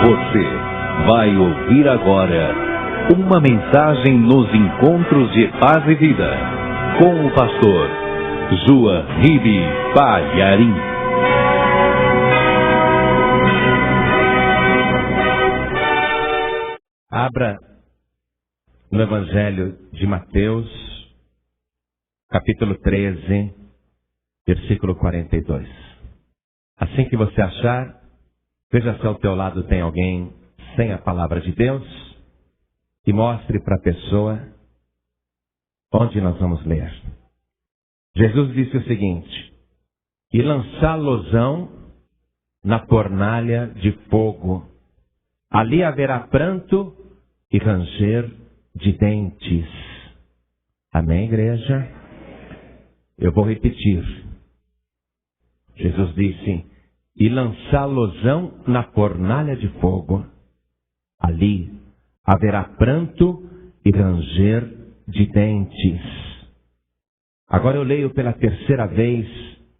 Você vai ouvir agora uma mensagem nos encontros de paz e vida com o pastor João Ribe Palharim. Abra no Evangelho de Mateus, capítulo 13, versículo 42. Assim que você achar, veja se ao teu lado tem alguém sem a palavra de Deus e mostre para a pessoa onde nós vamos ler. Jesus disse o seguinte: e lançá-los-ão na fornalha de fogo. Ali haverá pranto e ranger de dentes. Amém, igreja? Eu vou repetir. Jesus disse: e lançá-los-ão na fornalha de fogo. Ali haverá pranto e ranger de dentes. Agora eu leio pela terceira vez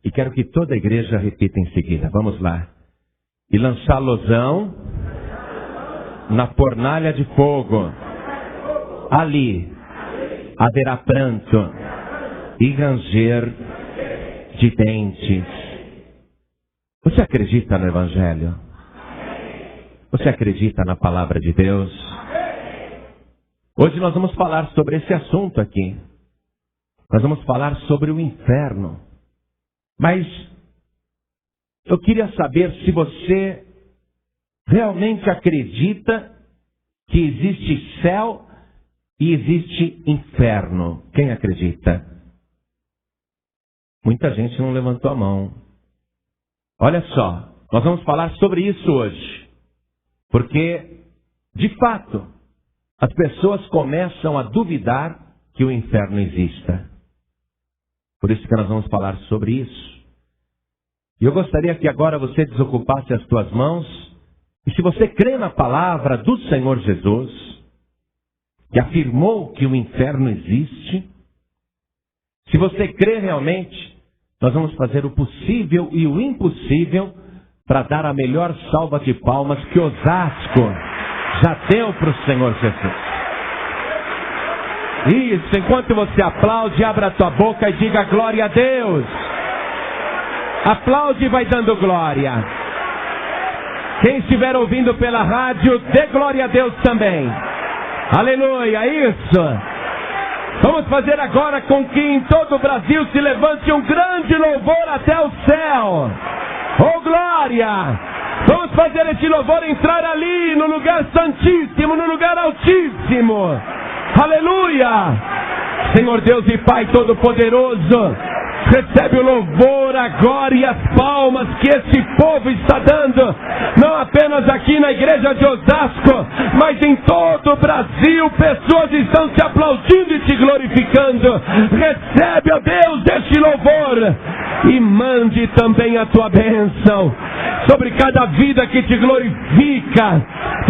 e quero que toda a igreja repita em seguida. Vamos lá. E lançá-los-ão na fornalha de fogo. Ali haverá pranto e ranger de dentes. Você acredita no Evangelho? Você acredita na palavra de Deus? Hoje nós vamos falar sobre esse assunto aqui. Nós vamos falar sobre o inferno. Mas eu queria saber se você realmente acredita que existe céu e existe inferno. Quem acredita? Muita gente não levantou a mão. Olha só, nós vamos falar sobre isso hoje. Porque, de fato, as pessoas começam a duvidar que o inferno exista. Por isso que nós vamos falar sobre isso. E eu gostaria que agora você desocupasse as tuas mãos. E se você crê na palavra do Senhor Jesus, que afirmou que o inferno existe, se você crê realmente, nós vamos fazer o possível e o impossível para dar a melhor salva de palmas que Osasco já deu para o Senhor Jesus. Isso, enquanto você aplaude, abra a tua boca e diga glória a Deus. Aplaude e vai dando glória. Quem estiver ouvindo pela rádio, dê glória a Deus também. Aleluia, isso. Vamos fazer agora com que em todo o Brasil se levante um grande louvor até o céu. Oh glória! Vamos fazer esse louvor entrar ali no lugar santíssimo, no lugar altíssimo. Aleluia! Senhor Deus e Pai Todo-Poderoso, recebe o louvor agora e as palmas que esse povo está dando, não apenas aqui na igreja de Osasco, mas em todo o Brasil. Pessoas estão te aplaudindo e te glorificando. Recebe, ó Deus, este louvor e mande também a tua bênção sobre cada vida que te glorifica.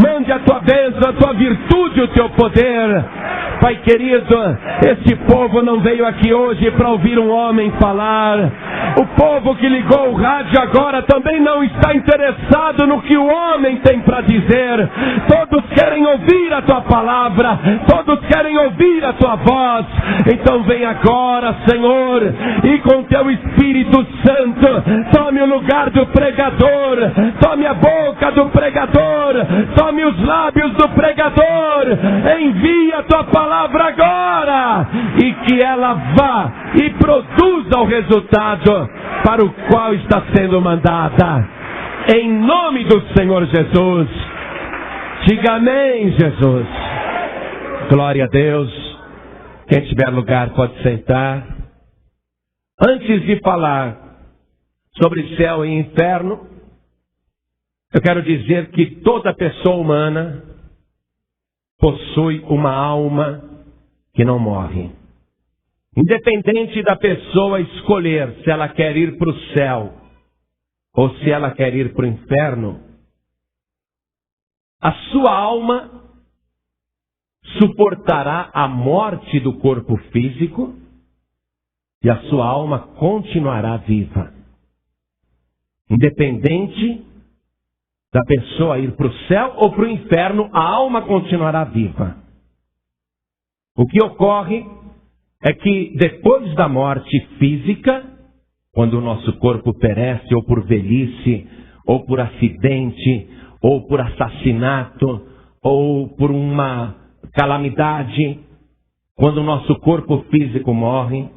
Mande a tua bênção, a tua virtude, o teu poder. Pai querido, esse povo não veio aqui hoje para ouvir um homem falar. O povo que ligou o rádio agora também não está interessado no que o homem tem para dizer. Todos querem ouvir a tua palavra, todos querem ouvir a tua voz. Então vem agora, Senhor, e com teu Espírito Santo, tome o lugar do pregador, tome a boca do pregador, tome os lábios do pregador, envia a tua palavra agora, e que ela vá e produza o resultado para o qual está sendo mandada. Em nome do Senhor Jesus. Diga amém, Jesus. Glória a Deus. Quem tiver lugar pode sentar. Antes de falar sobre céu e inferno, eu quero dizer que toda pessoa humana possui uma alma que não morre. Independente da pessoa escolher se ela quer ir para o céu ou se ela quer ir para o inferno, a sua alma suportará a morte do corpo físico e a sua alma continuará viva. Independente da pessoa ir para o céu ou para o inferno, a alma continuará viva. O que ocorre é que depois da morte física, quando o nosso corpo perece, ou por velhice, ou por acidente, ou por assassinato, ou por uma calamidade, quando o nosso corpo físico morre,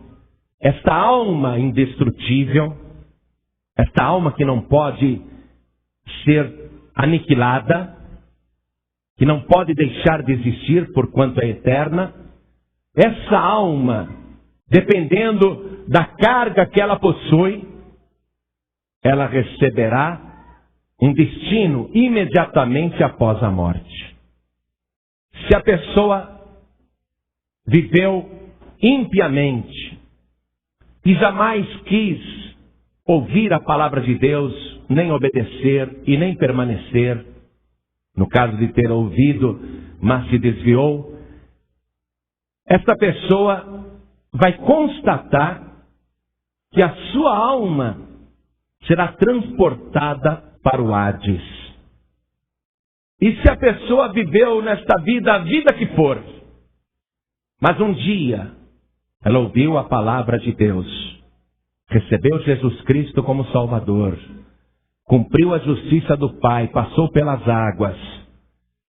esta alma indestrutível, esta alma que não pode ser aniquilada, que não pode deixar de existir porquanto é eterna, essa alma, dependendo da carga que ela possui, ela receberá um destino imediatamente após a morte. Se a pessoa viveu impiamente e jamais quis ouvir a palavra de Deus, nem obedecer e nem permanecer, no caso de ter ouvido, mas se desviou, esta pessoa vai constatar que a sua alma será transportada para o Hades. E se a pessoa viveu nesta vida, a vida que for, mas um dia ela ouviu a palavra de Deus, recebeu Jesus Cristo como Salvador, cumpriu a justiça do Pai, passou pelas águas,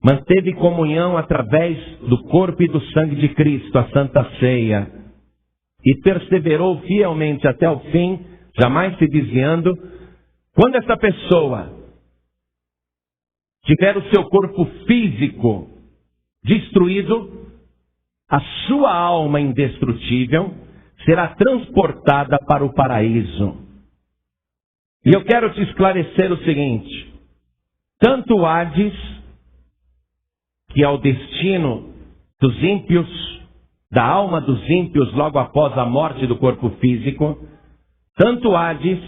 manteve comunhão através do corpo e do sangue de Cristo, a Santa Ceia, e perseverou fielmente até o fim, jamais se desviando. Quando essa pessoa tiver o seu corpo físico destruído, a sua alma indestrutível será transportada para o paraíso. E eu quero te esclarecer o seguinte: tanto o Hades, que é o destino dos ímpios, da alma dos ímpios logo após a morte do corpo físico, tanto o Hades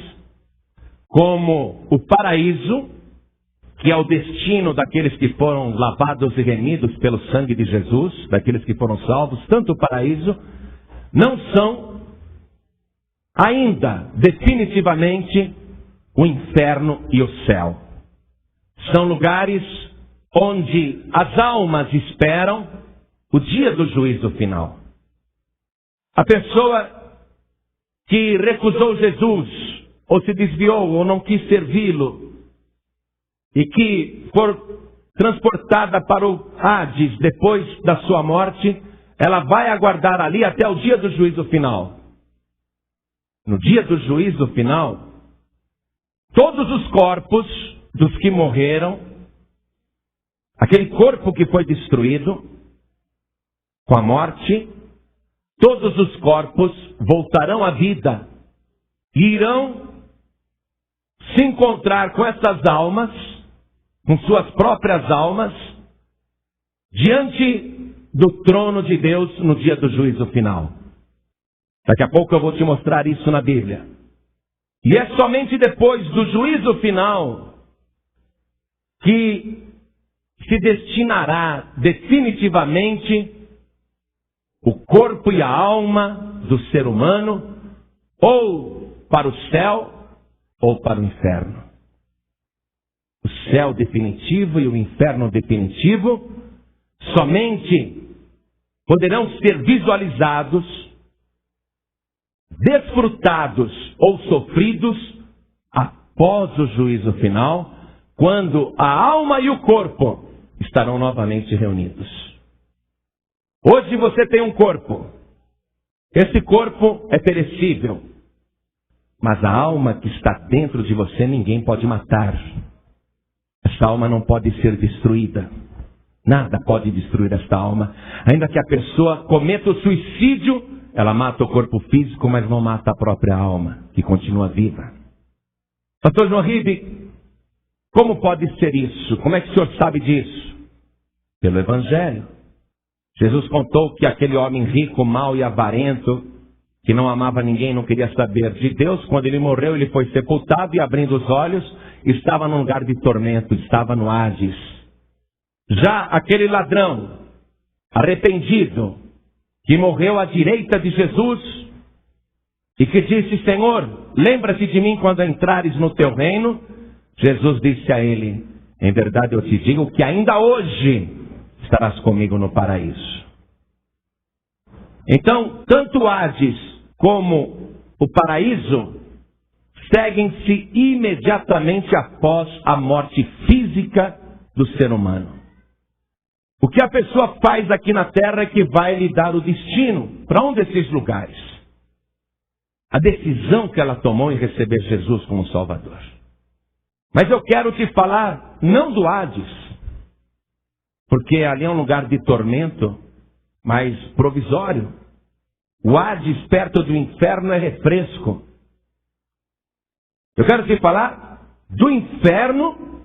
como o paraíso, que é o destino daqueles que foram lavados e remidos pelo sangue de Jesus, daqueles que foram salvos, tanto o paraíso, não são ainda definitivamente o inferno e o céu. São lugares onde as almas esperam o dia do juízo final. A pessoa que recusou Jesus, ou se desviou, ou não quis servi-lo, e que for transportada para o Hades depois da sua morte, ela vai aguardar ali até o dia do juízo final. No dia do juízo final, todos os corpos dos que morreram, aquele corpo que foi destruído com a morte, todos os corpos voltarão à vida e irão se encontrar com essas almas, com suas próprias almas, diante do trono de Deus no dia do juízo final. Daqui a pouco eu vou te mostrar isso na Bíblia. E é somente depois do juízo final que se destinará definitivamente o corpo e a alma do ser humano ou para o céu ou para o inferno. O céu definitivo e o inferno definitivo somente poderão ser visualizados, desfrutados ou sofridos após o juízo final, quando a alma e o corpo estarão novamente reunidos. Hoje você tem um corpo. Esse corpo é perecível, mas a alma que está dentro de você ninguém pode matar. Essa alma não pode ser destruída. Nada pode destruir esta alma. Ainda que a pessoa cometa o suicídio, ela mata o corpo físico, mas não mata a própria alma, que continua viva. Pastor João Ribe, como pode ser isso? Como é que o senhor sabe disso? Pelo Evangelho. Jesus contou que aquele homem rico, mau e avarento, que não amava ninguém, não queria saber de Deus, quando ele morreu, ele foi sepultado e, abrindo os olhos, estava num lugar de tormento, estava no Hades. Já aquele ladrão, arrependido, que morreu à direita de Jesus, e que disse: Senhor, lembra-te de mim quando entrares no teu reino. Jesus disse a ele: Em verdade eu te digo que ainda hoje estarás comigo no paraíso. Então, tanto o Hades como o paraíso seguem-se imediatamente após a morte física do ser humano. O que a pessoa faz aqui na terra é que vai lhe dar o destino para um desses lugares. A decisão que ela tomou em receber Jesus como Salvador. Mas eu quero te falar não do Hades, porque ali é um lugar de tormento, mas provisório. O Hades perto do inferno é refresco. Eu quero te falar do inferno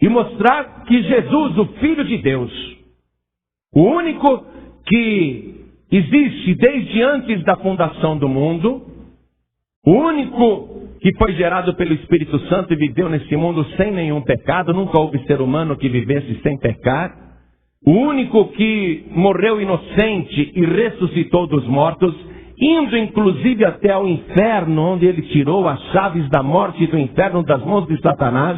e mostrar que Jesus, o Filho de Deus, o único que existe desde antes da fundação do mundo, o único que foi gerado pelo Espírito Santo e viveu nesse mundo sem nenhum pecado, nunca houve ser humano que vivesse sem pecar, o único que morreu inocente e ressuscitou dos mortos, indo inclusive até ao inferno, onde ele tirou as chaves da morte e do inferno das mãos de Satanás.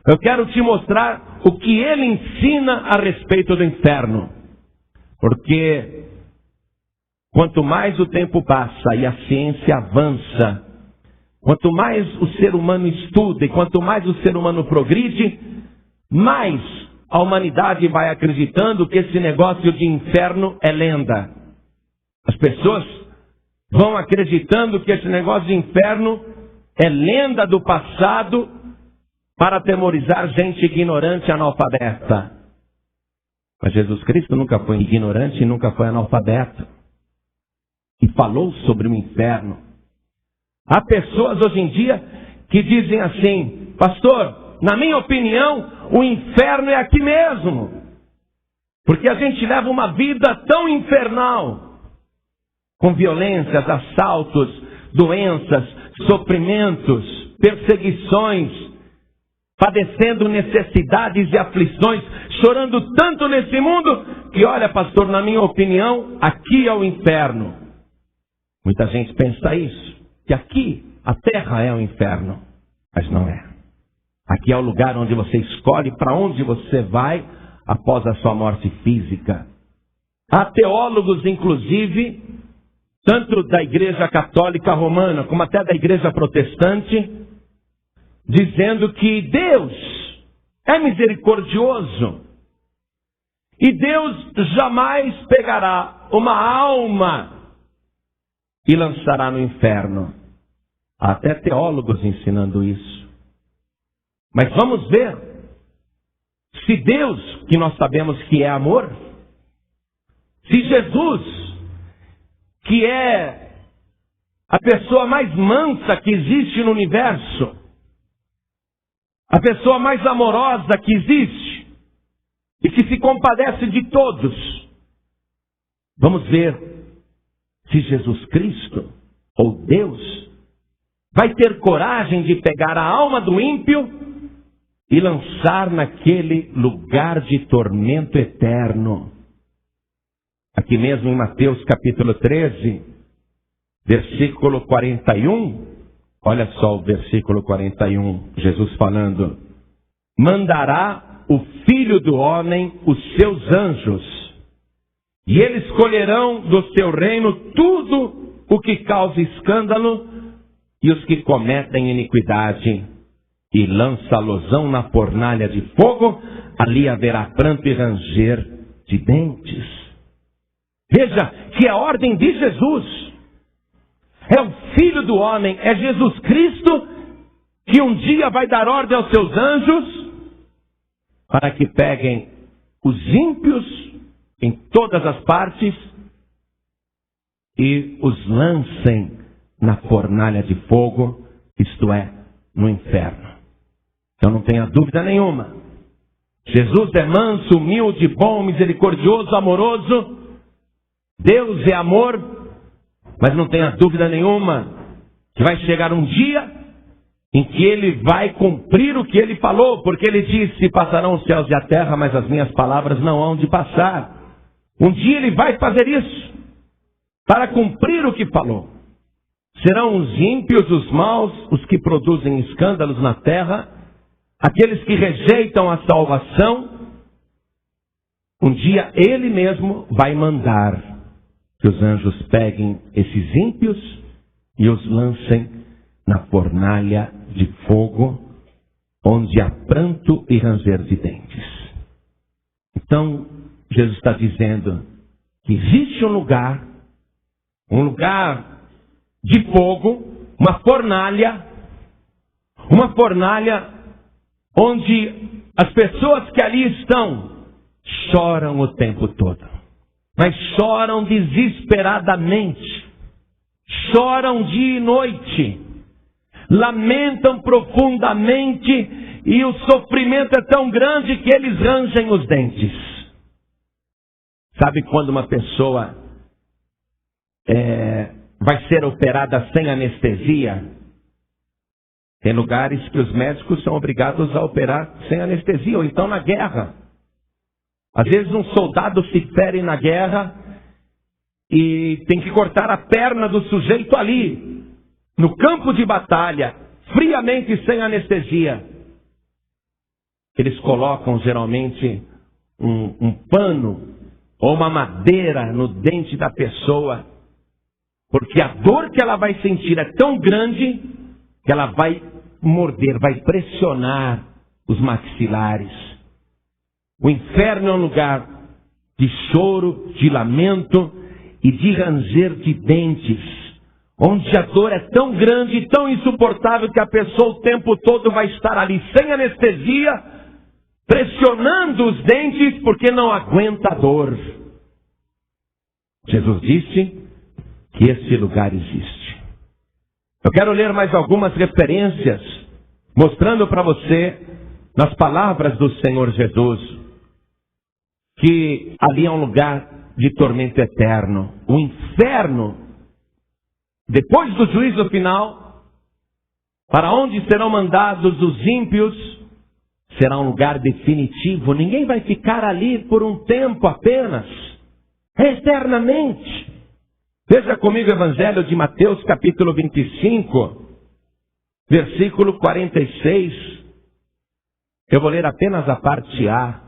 Eu quero te mostrar o que ele ensina a respeito do inferno. Porque quanto mais o tempo passa e a ciência avança, quanto mais o ser humano estuda e quanto mais o ser humano progride, mais a humanidade vai acreditando que esse negócio de inferno é lenda. As pessoas vão acreditando que esse negócio de inferno é lenda do passado para atemorizar gente ignorante e analfabeta. Mas Jesus Cristo nunca foi ignorante e nunca foi analfabeto. E falou sobre o inferno. Há pessoas hoje em dia que dizem assim: pastor, na minha opinião, o inferno é aqui mesmo. Porque a gente leva uma vida tão infernal, com violências, assaltos, doenças, sofrimentos, perseguições, padecendo necessidades e aflições, chorando tanto nesse mundo, que olha, pastor, na minha opinião, aqui é o inferno. Muita gente pensa isso, que aqui a terra é o inferno, mas não é. Aqui é o lugar onde você escolhe para onde você vai após a sua morte física. Há teólogos, inclusive, tanto da Igreja Católica Romana, como até da Igreja Protestante, dizendo que Deus é misericordioso e Deus jamais pegará uma alma e lançará no inferno. Há até teólogos ensinando isso. Mas vamos ver se Deus, que nós sabemos que é amor, se Jesus, que é a pessoa mais mansa que existe no universo, a pessoa mais amorosa que existe e que se compadece de todos, vamos ver se Jesus Cristo, ou Deus, vai ter coragem de pegar a alma do ímpio e lançar naquele lugar de tormento eterno. Aqui mesmo em Mateus capítulo 13, versículo 41, olha só o versículo 41, Jesus falando: mandará o Filho do Homem os seus anjos, e eles colherão do seu reino tudo o que causa escândalo e os que cometem iniquidade, e lança-losão na fornalha de fogo, ali haverá pranto e ranger de dentes. Veja que é a ordem de Jesus. É o Filho do Homem, é Jesus Cristo, que um dia vai dar ordem aos seus anjos para que peguem os ímpios em todas as partes e os lancem na fornalha de fogo, isto é, no inferno. Então não tenha dúvida nenhuma. Jesus é manso, humilde, bom, misericordioso, amoroso. Deus é amor, mas não tenha dúvida nenhuma que vai chegar um dia em que ele vai cumprir o que ele falou, porque ele disse: passarão os céus e a terra, mas as minhas palavras não hão de passar. Um dia ele vai fazer isso, para cumprir o que falou. Serão os ímpios, os maus, os que produzem escândalos na terra, aqueles que rejeitam a salvação, um dia Ele mesmo vai mandar que os anjos peguem esses ímpios e os lancem na fornalha de fogo, onde há pranto e ranger de dentes. Então, Jesus está dizendo que existe um lugar de fogo, uma fornalha onde as pessoas que ali estão choram o tempo todo, mas choram desesperadamente, choram dia e noite, lamentam profundamente, e o sofrimento é tão grande que eles rangem os dentes. Sabe quando uma pessoa vai ser operada sem anestesia? Tem lugares que os médicos são obrigados a operar sem anestesia, ou então na guerra. Às vezes um soldado se fere na guerra e tem que cortar a perna do sujeito ali, no campo de batalha, friamente, sem anestesia. Eles colocam geralmente um pano ou uma madeira no dente da pessoa, porque a dor que ela vai sentir é tão grande que ela vai morder, vai pressionar os maxilares. O inferno é um lugar de choro, de lamento e de ranger de dentes, onde a dor é tão grande e tão insuportável que a pessoa o tempo todo vai estar ali sem anestesia, pressionando os dentes porque não aguenta a dor. Jesus disse que esse lugar existe. Eu quero ler mais algumas referências, mostrando para você, nas palavras do Senhor Jesus, que ali é um lugar de tormento eterno. O inferno, depois do juízo final, para onde serão mandados os ímpios, será um lugar definitivo. Ninguém vai ficar ali por um tempo apenas, eternamente. Veja comigo o Evangelho de Mateus, capítulo 25, versículo 46. Eu vou ler apenas a parte A.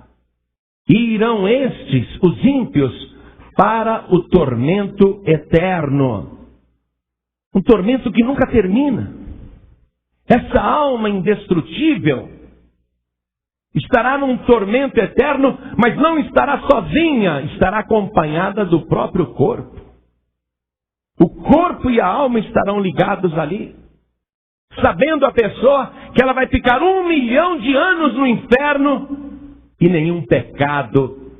E irão estes, os ímpios, para o tormento eterno. Um tormento que nunca termina. Essa alma indestrutível estará num tormento eterno, mas não estará sozinha, estará acompanhada do próprio corpo. O corpo e a alma estarão ligados ali, sabendo a pessoa que ela vai ficar 1 milhão de anos no inferno e nenhum pecado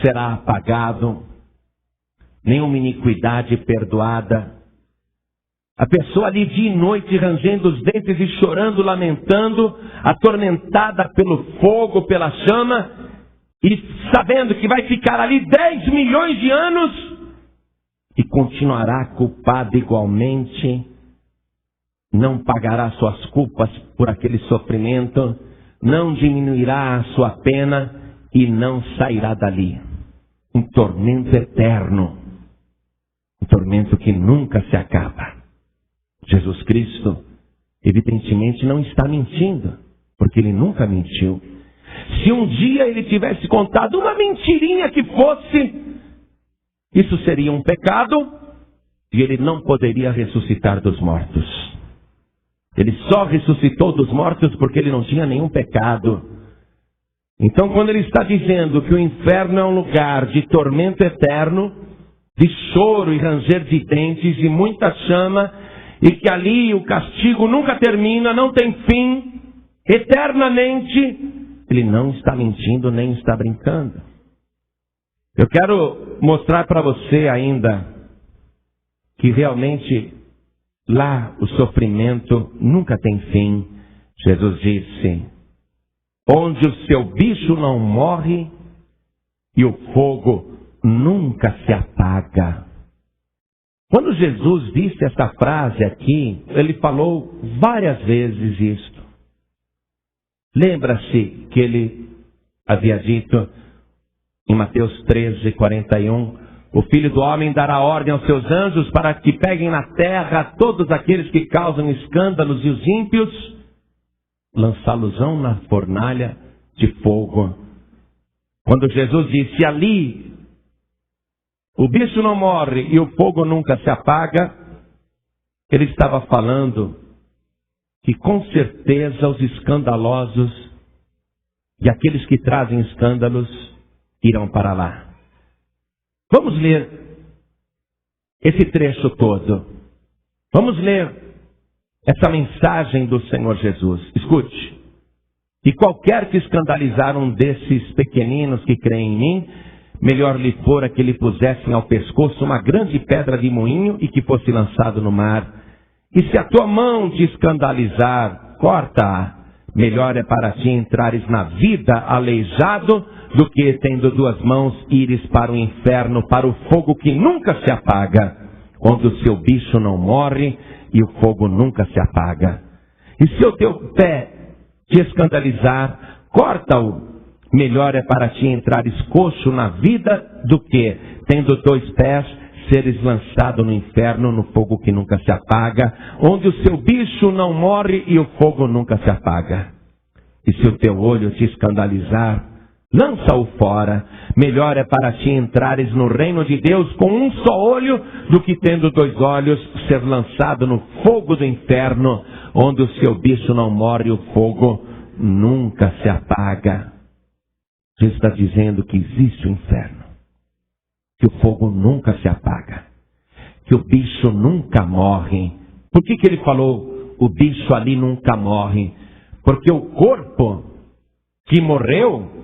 será apagado, nenhuma iniquidade perdoada. A pessoa ali dia e noite rangendo os dentes e chorando, lamentando, atormentada pelo fogo, pela chama, e sabendo que vai ficar ali 10 milhões de anos e continuará culpada igualmente, não pagará suas culpas por aquele sofrimento, não diminuirá a sua pena e não sairá dali. Um tormento eterno, um tormento que nunca se acaba. Jesus Cristo, evidentemente, não está mentindo, porque Ele nunca mentiu. Se um dia Ele tivesse contado uma mentirinha que fosse, isso seria um pecado e Ele não poderia ressuscitar dos mortos. Ele só ressuscitou dos mortos porque Ele não tinha nenhum pecado. Então, quando Ele está dizendo que o inferno é um lugar de tormento eterno, de choro e ranger de dentes e muita chama, e que ali o castigo nunca termina, não tem fim, eternamente, Ele não está mentindo nem está brincando. Eu quero mostrar para você ainda que realmente lá o sofrimento nunca tem fim. Jesus disse: onde o seu bicho não morre e o fogo nunca se apaga. Quando Jesus disse essa frase aqui, Ele falou várias vezes isto. Lembra-se que Ele havia dito em Mateus 13, 41, o Filho do Homem dará ordem aos seus anjos para que peguem na terra todos aqueles que causam escândalos e os ímpios, lançá-los-ão na fornalha de fogo. Quando Jesus disse ali, o bicho não morre e o fogo nunca se apaga, ele estava falando que com certeza os escandalosos e aqueles que trazem escândalos irão para lá. Vamos ler esse trecho todo. Vamos ler essa mensagem do Senhor Jesus. Escute. E qualquer que escandalizar um desses pequeninos que creem em mim, melhor lhe fora que lhe pusessem ao pescoço uma grande pedra de moinho e que fosse lançado no mar. E se a tua mão te escandalizar, corta-a. Melhor é para ti entrares na vida aleijado do que, tendo duas mãos, ires para o inferno, para o fogo que nunca se apaga, onde o seu bicho não morre e o fogo nunca se apaga. E se o teu pé te escandalizar, corta-o. Melhor é para ti entrares coxo na vida do que, tendo dois pés, seres lançado no inferno, no fogo que nunca se apaga, onde o seu bicho não morre e o fogo nunca se apaga. E se o teu olho te escandalizar, lança-o fora. Melhor é para ti entrares no reino de Deus com um só olho, do que tendo dois olhos, ser lançado no fogo do inferno, onde o seu bicho não morre e o fogo nunca se apaga. Jesus está dizendo que existe o inferno, que o fogo nunca se apaga, que o bicho nunca morre. Por que ele falou o bicho ali nunca morre? Porque o corpo que morreu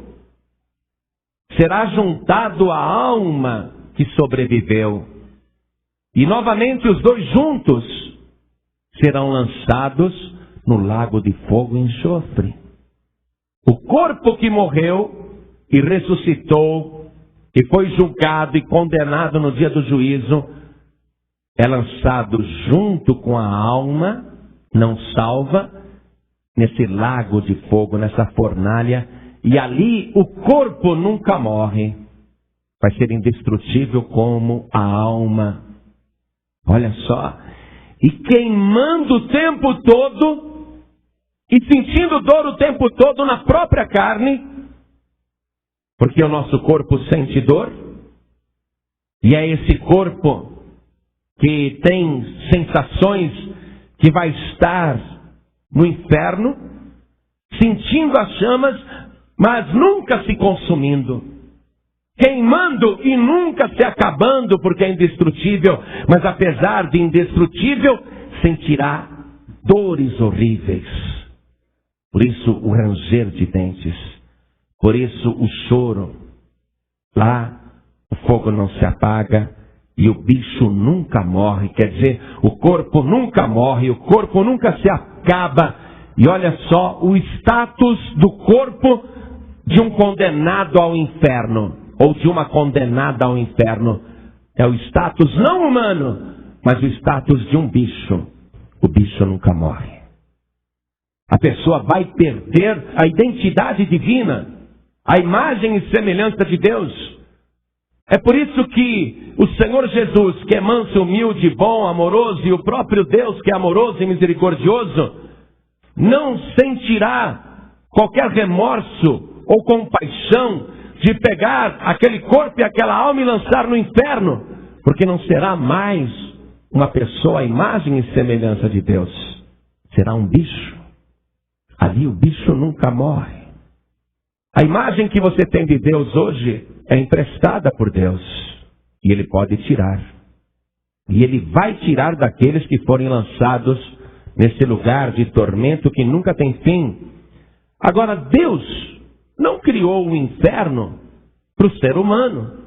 será juntado à alma que sobreviveu. E novamente os dois juntos serão lançados no lago de fogo e enxofre. O corpo que morreu e ressuscitou e foi julgado e condenado no dia do juízo, é lançado junto com a alma não salva nesse lago de fogo, nessa fornalha, e ali o corpo nunca morre, vai ser indestrutível como a alma. Olha só, e queimando o tempo todo e sentindo dor o tempo todo na própria carne, porque o nosso corpo sente dor, e é esse corpo que tem sensações que vai estar no inferno, sentindo as chamas, mas nunca se consumindo, queimando e nunca se acabando, porque é indestrutível, mas apesar de indestrutível, sentirá dores horríveis. Por isso o ranger de dentes, por isso o choro. Lá o fogo não se apaga e o bicho nunca morre. Quer dizer, o corpo nunca morre, o corpo nunca se acaba. E olha só o status do corpo de um condenado ao inferno, ou de uma condenada ao inferno. É o status não humano, mas o status de um bicho. O bicho nunca morre. A pessoa vai perder a identidade divina, a imagem e semelhança de Deus. É por isso que o Senhor Jesus, que é manso, humilde, bom, amoroso, e o próprio Deus, que é amoroso e misericordioso, não sentirá qualquer remorso ou compaixão de pegar aquele corpo e aquela alma e lançar no inferno, porque não será mais uma pessoa à imagem e semelhança de Deus. Será um bicho. Ali o bicho nunca morre. A imagem que você tem de Deus hoje é emprestada por Deus. E Ele pode tirar. E Ele vai tirar daqueles que forem lançados nesse lugar de tormento que nunca tem fim. Agora, Deus não criou o inferno para o ser humano.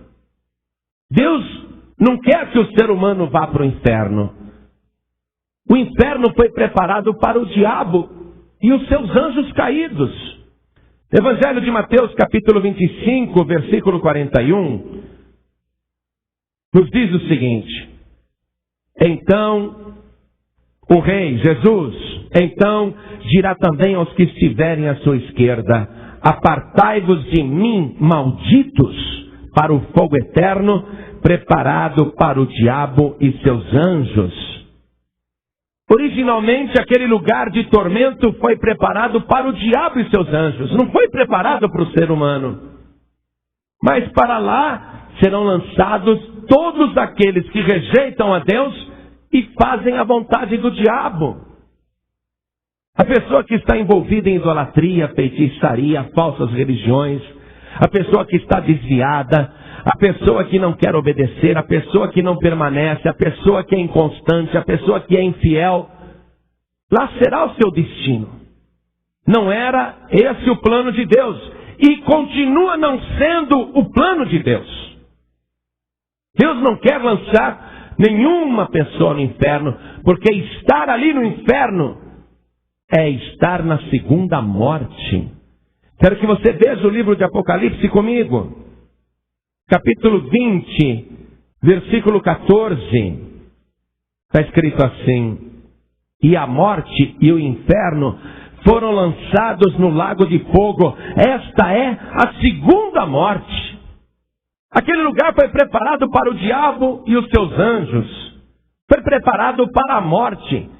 Deus não quer que o ser humano vá para o inferno. O inferno foi preparado para o diabo e os seus anjos caídos. Evangelho de Mateus, capítulo 25, versículo 41, nos diz o seguinte: então o rei, Jesus, então dirá também aos que estiverem à sua esquerda: apartai-vos de mim, malditos, para o fogo eterno, preparado para o diabo e seus anjos. Originalmente, aquele lugar de tormento foi preparado para o diabo e seus anjos. Não foi preparado para o ser humano. Mas para lá serão lançados todos aqueles que rejeitam a Deus e fazem a vontade do diabo. A pessoa que está envolvida em idolatria, feitiçaria, falsas religiões, a pessoa que está desviada, a pessoa que não quer obedecer, a pessoa que não permanece, a pessoa que é inconstante, a pessoa que é infiel, lá será o seu destino. Não era esse o plano de Deus e continua não sendo o plano de Deus. Deus não quer lançar nenhuma pessoa no inferno, porque estar ali no inferno é estar na segunda morte. Quero que você veja o livro de Apocalipse comigo. Capítulo 20, versículo 14. Está escrito assim: e a morte e o inferno foram lançados no lago de fogo. Esta é a segunda morte. Aquele lugar foi preparado para o diabo e os seus anjos. Foi preparado para a morte.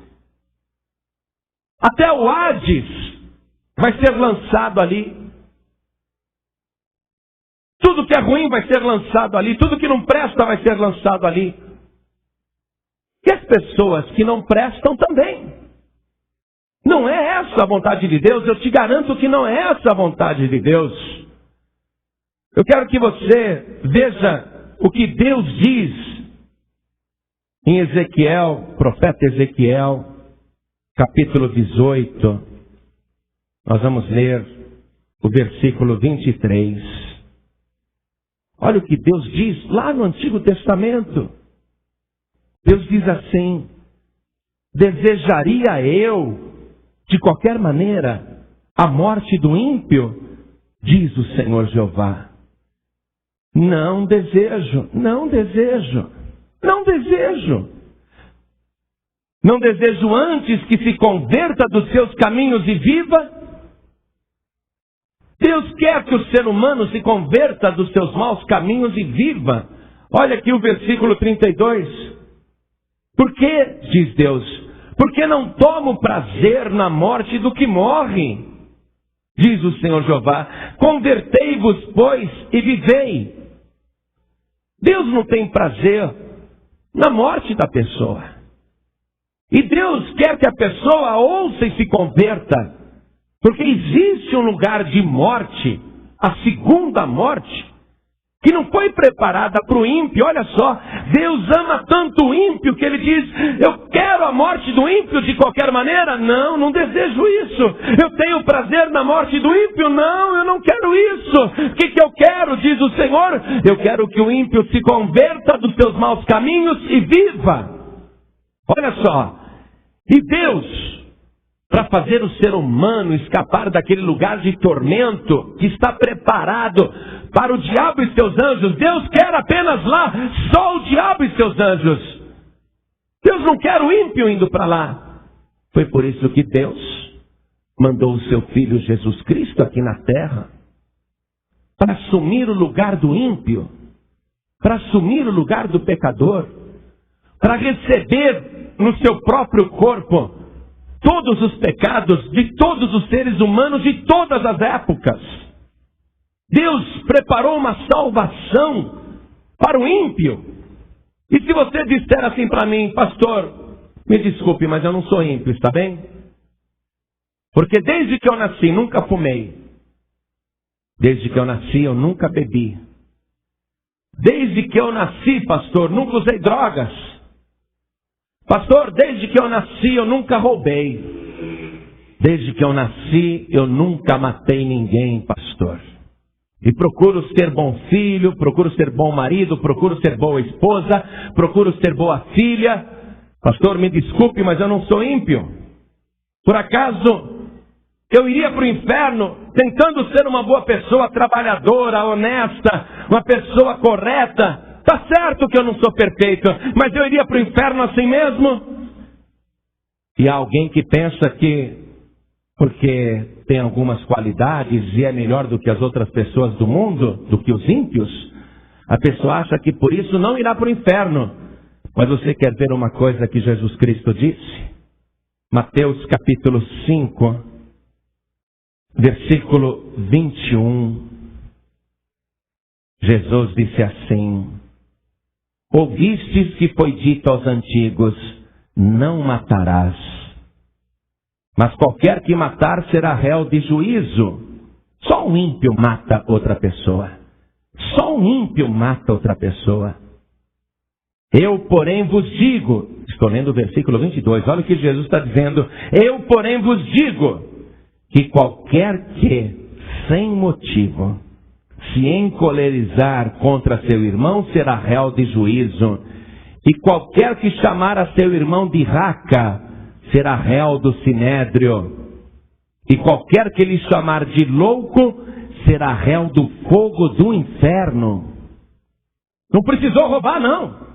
Até o Hades vai ser lançado ali. Tudo que é ruim vai ser lançado ali. Tudo que não presta vai ser lançado ali. E as pessoas que não prestam também. Não é essa a vontade de Deus. Eu te garanto que não é essa a vontade de Deus. Eu quero que você veja o que Deus diz em Ezequiel, profeta Ezequiel, capítulo 18. Nós vamos ler o versículo 23. Olha o que Deus diz lá no Antigo Testamento. Deus diz assim: desejaria eu, de qualquer maneira, a morte do ímpio? Diz o Senhor Jeová. Não desejo, não desejo, não desejo. Não desejo antes que se converta dos seus caminhos e viva. Deus quer que o ser humano se converta dos seus maus caminhos e viva. Olha aqui o versículo 32. Por que, diz Deus, porque não tomo prazer na morte do que morre? Diz o Senhor Jeová. Convertei-vos, pois, e vivei. Deus não tem prazer na morte da pessoa. E Deus quer que a pessoa ouça e se converta. Porque existe um lugar de morte, a segunda morte, que não foi preparada para o ímpio. Olha só, Deus ama tanto o ímpio que Ele diz: eu quero a morte do ímpio de qualquer maneira? Não, não desejo isso. Eu tenho prazer na morte do ímpio? Não, eu não quero isso. O que eu quero, diz o Senhor? Eu quero que o ímpio se converta dos seus maus caminhos e viva. Olha só, e Deus, para fazer o ser humano escapar daquele lugar de tormento que está preparado para o diabo e seus anjos, Deus quer apenas lá só o diabo e seus anjos. Deus não quer o ímpio indo para lá. Foi por isso que Deus mandou o seu Filho Jesus Cristo aqui na terra, para assumir o lugar do ímpio, para assumir o lugar do pecador, para receber no seu próprio corpo todos os pecados de todos os seres humanos de todas as épocas. Deus preparou uma salvação para o ímpio. E se você disser assim para mim: pastor, me desculpe, mas eu não sou ímpio, está bem? Porque desde que eu nasci nunca fumei. Desde que eu nasci eu nunca bebi. Desde que eu nasci, pastor, nunca usei drogas. Pastor, desde que eu nasci eu nunca roubei. Desde que eu nasci eu nunca matei ninguém, pastor. E procuro ser bom filho, procuro ser bom marido, procuro ser boa esposa, procuro ser boa filha. Pastor, me desculpe, mas eu não sou ímpio. Por acaso eu iria para o inferno tentando ser uma boa pessoa, trabalhadora, honesta, uma pessoa correta? Está certo que eu não sou perfeito, mas eu iria para o inferno assim mesmo? E há alguém que pensa que, porque tem algumas qualidades e é melhor do que as outras pessoas do mundo, do que os ímpios, a pessoa acha que por isso não irá para o inferno. Mas você quer ver uma coisa que Jesus Cristo disse? Mateus capítulo 5, versículo 21. Jesus disse assim: ouvistes que foi dito aos antigos, não matarás. Mas qualquer que matar será réu de juízo. Só um ímpio mata outra pessoa. Só um ímpio mata outra pessoa. Eu, porém, vos digo, estou lendo o versículo 22, olha o que Jesus está dizendo. Eu, porém, vos digo, que qualquer que, sem motivo, se encolerizar contra seu irmão, será réu de juízo. E qualquer que chamar a seu irmão de raca, será réu do sinédrio. E qualquer que lhe chamar de louco, será réu do fogo do inferno. Não precisou roubar, não.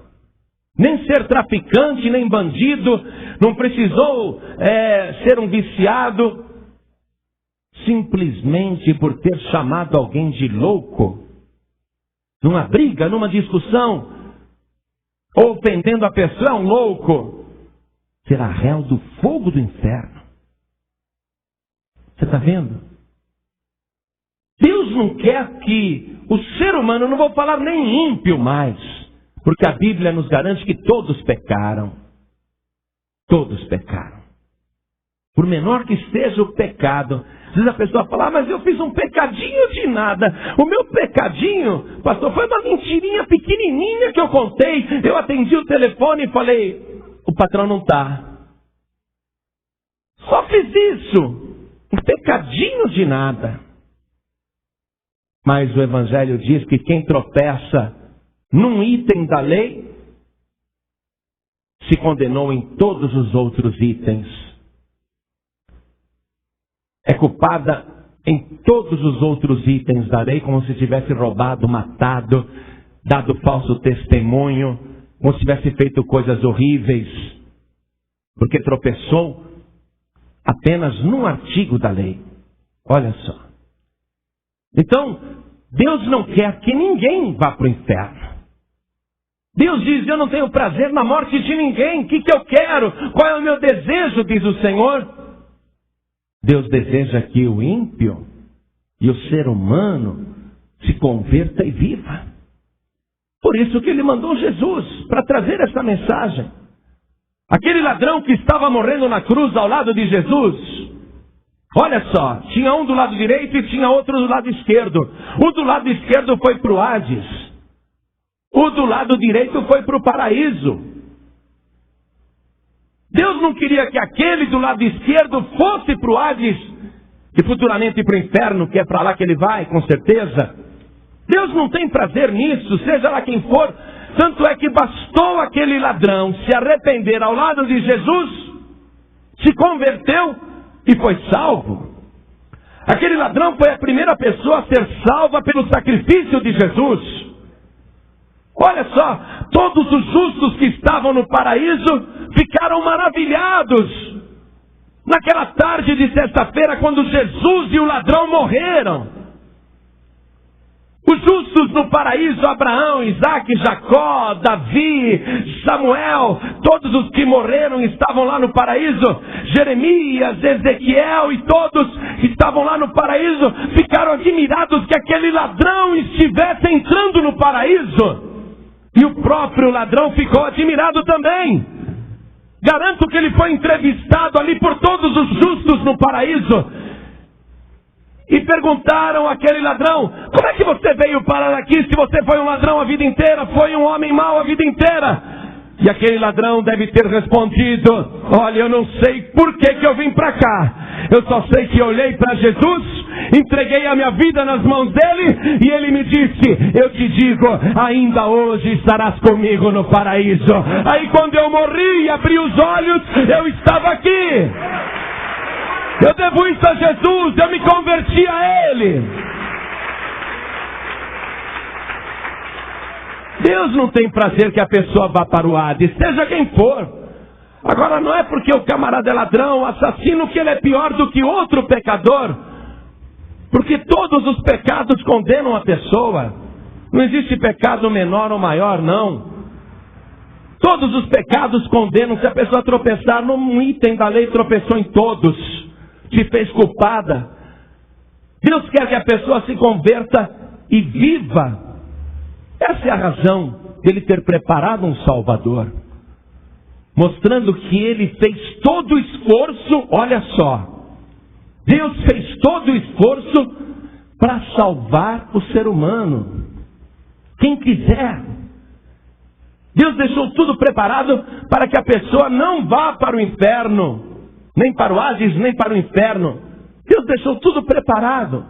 Nem ser traficante, nem bandido. Não precisou ser um viciado. Simplesmente por ter chamado alguém de louco, numa briga, numa discussão, ou ofendendo a pessoa, é um louco, será réu do fogo do inferno. Você está vendo? Deus não quer que o ser humano, não vou falar nem ímpio mais, porque a Bíblia nos garante que todos pecaram. Todos pecaram. Por menor que seja o pecado. Às vezes a pessoa fala, mas eu fiz um pecadinho de nada. O meu pecadinho, pastor, foi uma mentirinha pequenininha que eu contei. Eu atendi o telefone e falei, o patrão não está. Só fiz isso. Um pecadinho de nada. Mas o Evangelho diz que quem tropeça num item da lei, se condenou em todos os outros itens. É culpada em todos os outros itens da lei, como se tivesse roubado, matado, dado falso testemunho, como se tivesse feito coisas horríveis, porque tropeçou apenas num artigo da lei. Olha só. Então, Deus não quer que ninguém vá para o inferno. Deus diz, eu não tenho prazer na morte de ninguém. O que eu quero? Qual é o meu desejo, diz o Senhor? Deus deseja que o ímpio e o ser humano se converta e viva. Por isso que Ele mandou Jesus, para trazer essa mensagem. Aquele ladrão que estava morrendo na cruz ao lado de Jesus, olha só, tinha um do lado direito e tinha outro do lado esquerdo. O do lado esquerdo foi para o Hades. O do lado direito foi para o paraíso. Deus não queria que aquele do lado esquerdo fosse para o Hades e futuramente para o inferno, que é para lá que ele vai, com certeza. Deus não tem prazer nisso, seja lá quem for. Tanto é que bastou aquele ladrão se arrepender ao lado de Jesus, se converteu e foi salvo. Aquele ladrão foi a primeira pessoa a ser salva pelo sacrifício de Jesus. Olha só, todos os justos que estavam no paraíso ficaram maravilhados naquela tarde de sexta-feira, quando Jesus e o ladrão morreram. Os justos no paraíso, Abraão, Isaac, Jacó, Davi, Samuel, todos os que morreram estavam lá no paraíso. Jeremias, Ezequiel e todos estavam lá no paraíso. Ficaram admirados que aquele ladrão estivesse entrando no paraíso. E o próprio ladrão ficou admirado também. Garanto que ele foi entrevistado ali por todos os justos no paraíso. E perguntaram àquele ladrão, como é que você veio parar aqui se você foi um ladrão a vida inteira, foi um homem mau a vida inteira? E aquele ladrão deve ter respondido, olha, eu não sei por que eu vim para cá. Eu só sei que olhei para Jesus, entreguei a minha vida nas mãos dele e ele me disse, eu te digo, ainda hoje estarás comigo no paraíso. Aí quando eu morri e abri os olhos, eu estava aqui. Eu devo isso a Jesus, eu me converti a Ele. Deus não tem prazer que a pessoa vá para o Hades, seja quem for. Agora não é porque o camarada é ladrão, assassino, que ele é pior do que outro pecador. Porque todos os pecados condenam a pessoa. Não existe pecado menor ou maior, não. Todos os pecados condenam. Se a pessoa tropeçar num item da lei, tropeçou em todos, se fez culpada. Deus quer que a pessoa se converta e viva. Essa é a razão dele ter preparado um Salvador, mostrando que ele fez todo o esforço. Olha só, Deus fez todo o esforço para salvar o ser humano, quem quiser. Deus deixou tudo preparado para que a pessoa não vá para o inferno, nem para o Hades, nem para o inferno. Deus deixou tudo preparado.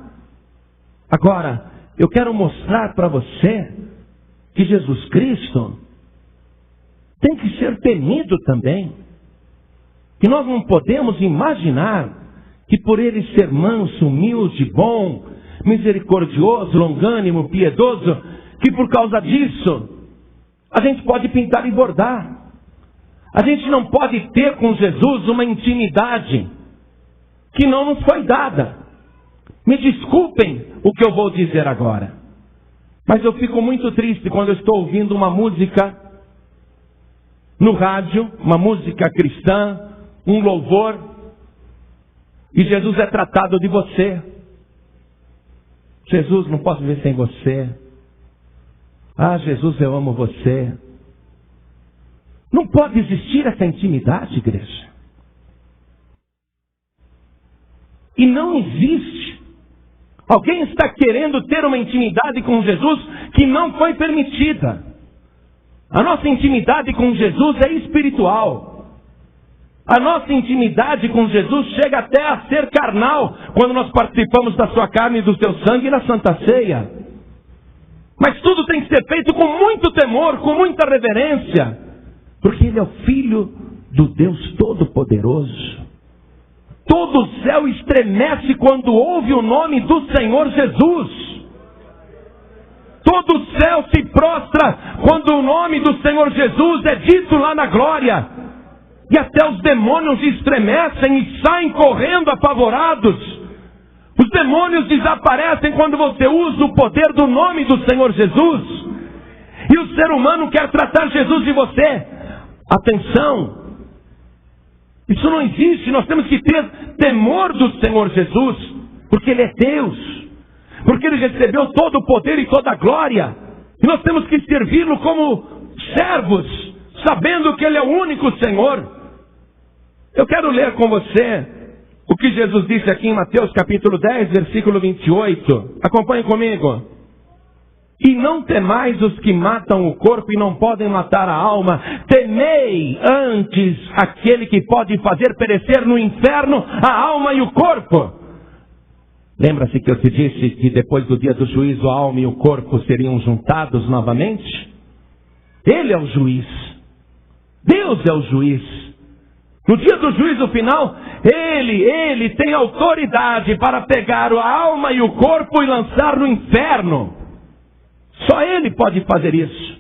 Agora, eu quero mostrar para você que Jesus Cristo tem que ser temido também. Que nós não podemos imaginar que por ele ser manso, humilde, bom, misericordioso, longânimo, piedoso, que por causa disso a gente pode pintar e bordar. A gente não pode ter com Jesus uma intimidade que não nos foi dada. Me desculpem o que eu vou dizer agora, mas eu fico muito triste quando eu estou ouvindo uma música no rádio, uma música cristã, um louvor, e Jesus é tratado de você. Jesus, não posso viver sem você. Ah, Jesus, eu amo você. Não pode existir essa intimidade, igreja. E não existe. Alguém está querendo ter uma intimidade com Jesus que não foi permitida. A nossa intimidade com Jesus é espiritual. A nossa intimidade com Jesus chega até a ser carnal, quando nós participamos da sua carne e do seu sangue na Santa Ceia. Mas tudo tem que ser feito com muito temor, com muita reverência, porque Ele é o Filho do Deus Todo-Poderoso. Todo o céu estremece quando ouve o nome do Senhor Jesus. Todo o céu se prostra quando o nome do Senhor Jesus é dito lá na glória. E até os demônios estremecem e saem correndo apavorados. Os demônios desaparecem quando você usa o poder do nome do Senhor Jesus. E o ser humano quer tratar Jesus de você. Atenção! Isso não existe. Nós temos que ter temor do Senhor Jesus, porque Ele é Deus, porque Ele recebeu todo o poder e toda a glória, e nós temos que servi-lo como servos, sabendo que Ele é o único Senhor. Eu quero ler com você o que Jesus disse aqui em Mateus capítulo 10, versículo 28. Acompanhe comigo. E não temais os que matam o corpo e não podem matar a alma. Temei antes aquele que pode fazer perecer no inferno a alma e o corpo. Lembra-se que eu te disse que depois do dia do juízo a alma e o corpo seriam juntados novamente? Ele é o juiz. Deus é o juiz. No dia do juízo final, Ele tem autoridade para pegar a alma e o corpo e lançar no inferno. Só Ele pode fazer isso.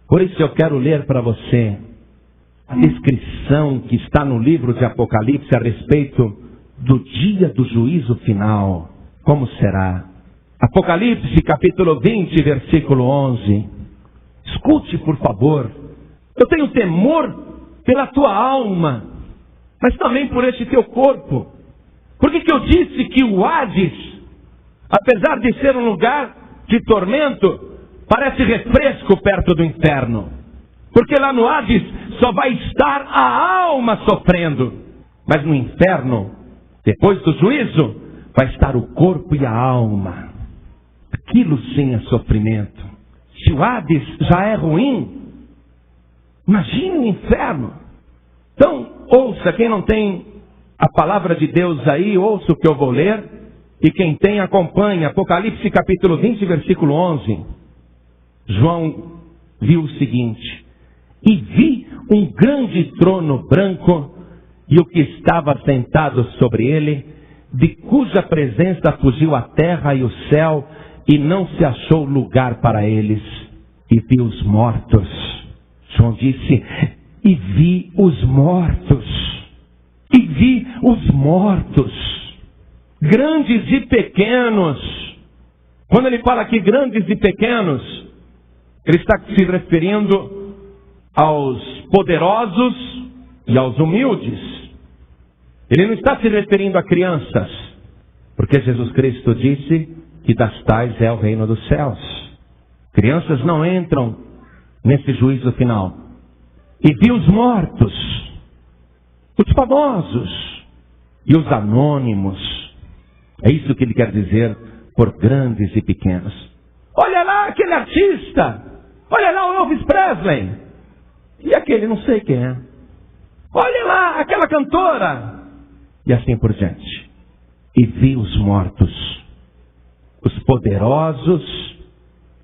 Por isso eu quero ler para você a descrição que está no livro de Apocalipse a respeito do dia do juízo final. Como será? Apocalipse capítulo 20, versículo 11. Escute, por favor. Eu tenho temor pela tua alma, mas também por este teu corpo. Por que eu disse que o Hades, apesar de ser um lugar de tormento, parece refresco perto do inferno? Porque lá no Hades só vai estar a alma sofrendo, mas no inferno, depois do juízo, vai estar o corpo e a alma. Aquilo sim é sofrimento. Se o Hades já é ruim, imagine o inferno. Então, ouça, quem não tem a palavra de Deus aí, ouça o que eu vou ler. E quem tem, acompanhe. Apocalipse capítulo 20, versículo 11. João viu o seguinte: e vi um grande trono branco, e o que estava sentado sobre ele, de cuja presença fugiu a terra e o céu, e não se achou lugar para eles. E vi os mortos. João disse: e vi os mortos. E vi os mortos, grandes e pequenos. Quando ele fala aqui grandes e pequenos, ele está se referindo aos poderosos e aos humildes. Ele não está se referindo a crianças, porque Jesus Cristo disse que das tais é o reino dos céus. Crianças não entram nesse juízo final. E vi os mortos, os famosos e os anônimos. É isso que ele quer dizer por grandes e pequenos. Olha lá aquele artista, olha lá o Elvis Presley, e aquele não sei quem é. Olha lá aquela cantora, e assim por diante. E vi os mortos, os poderosos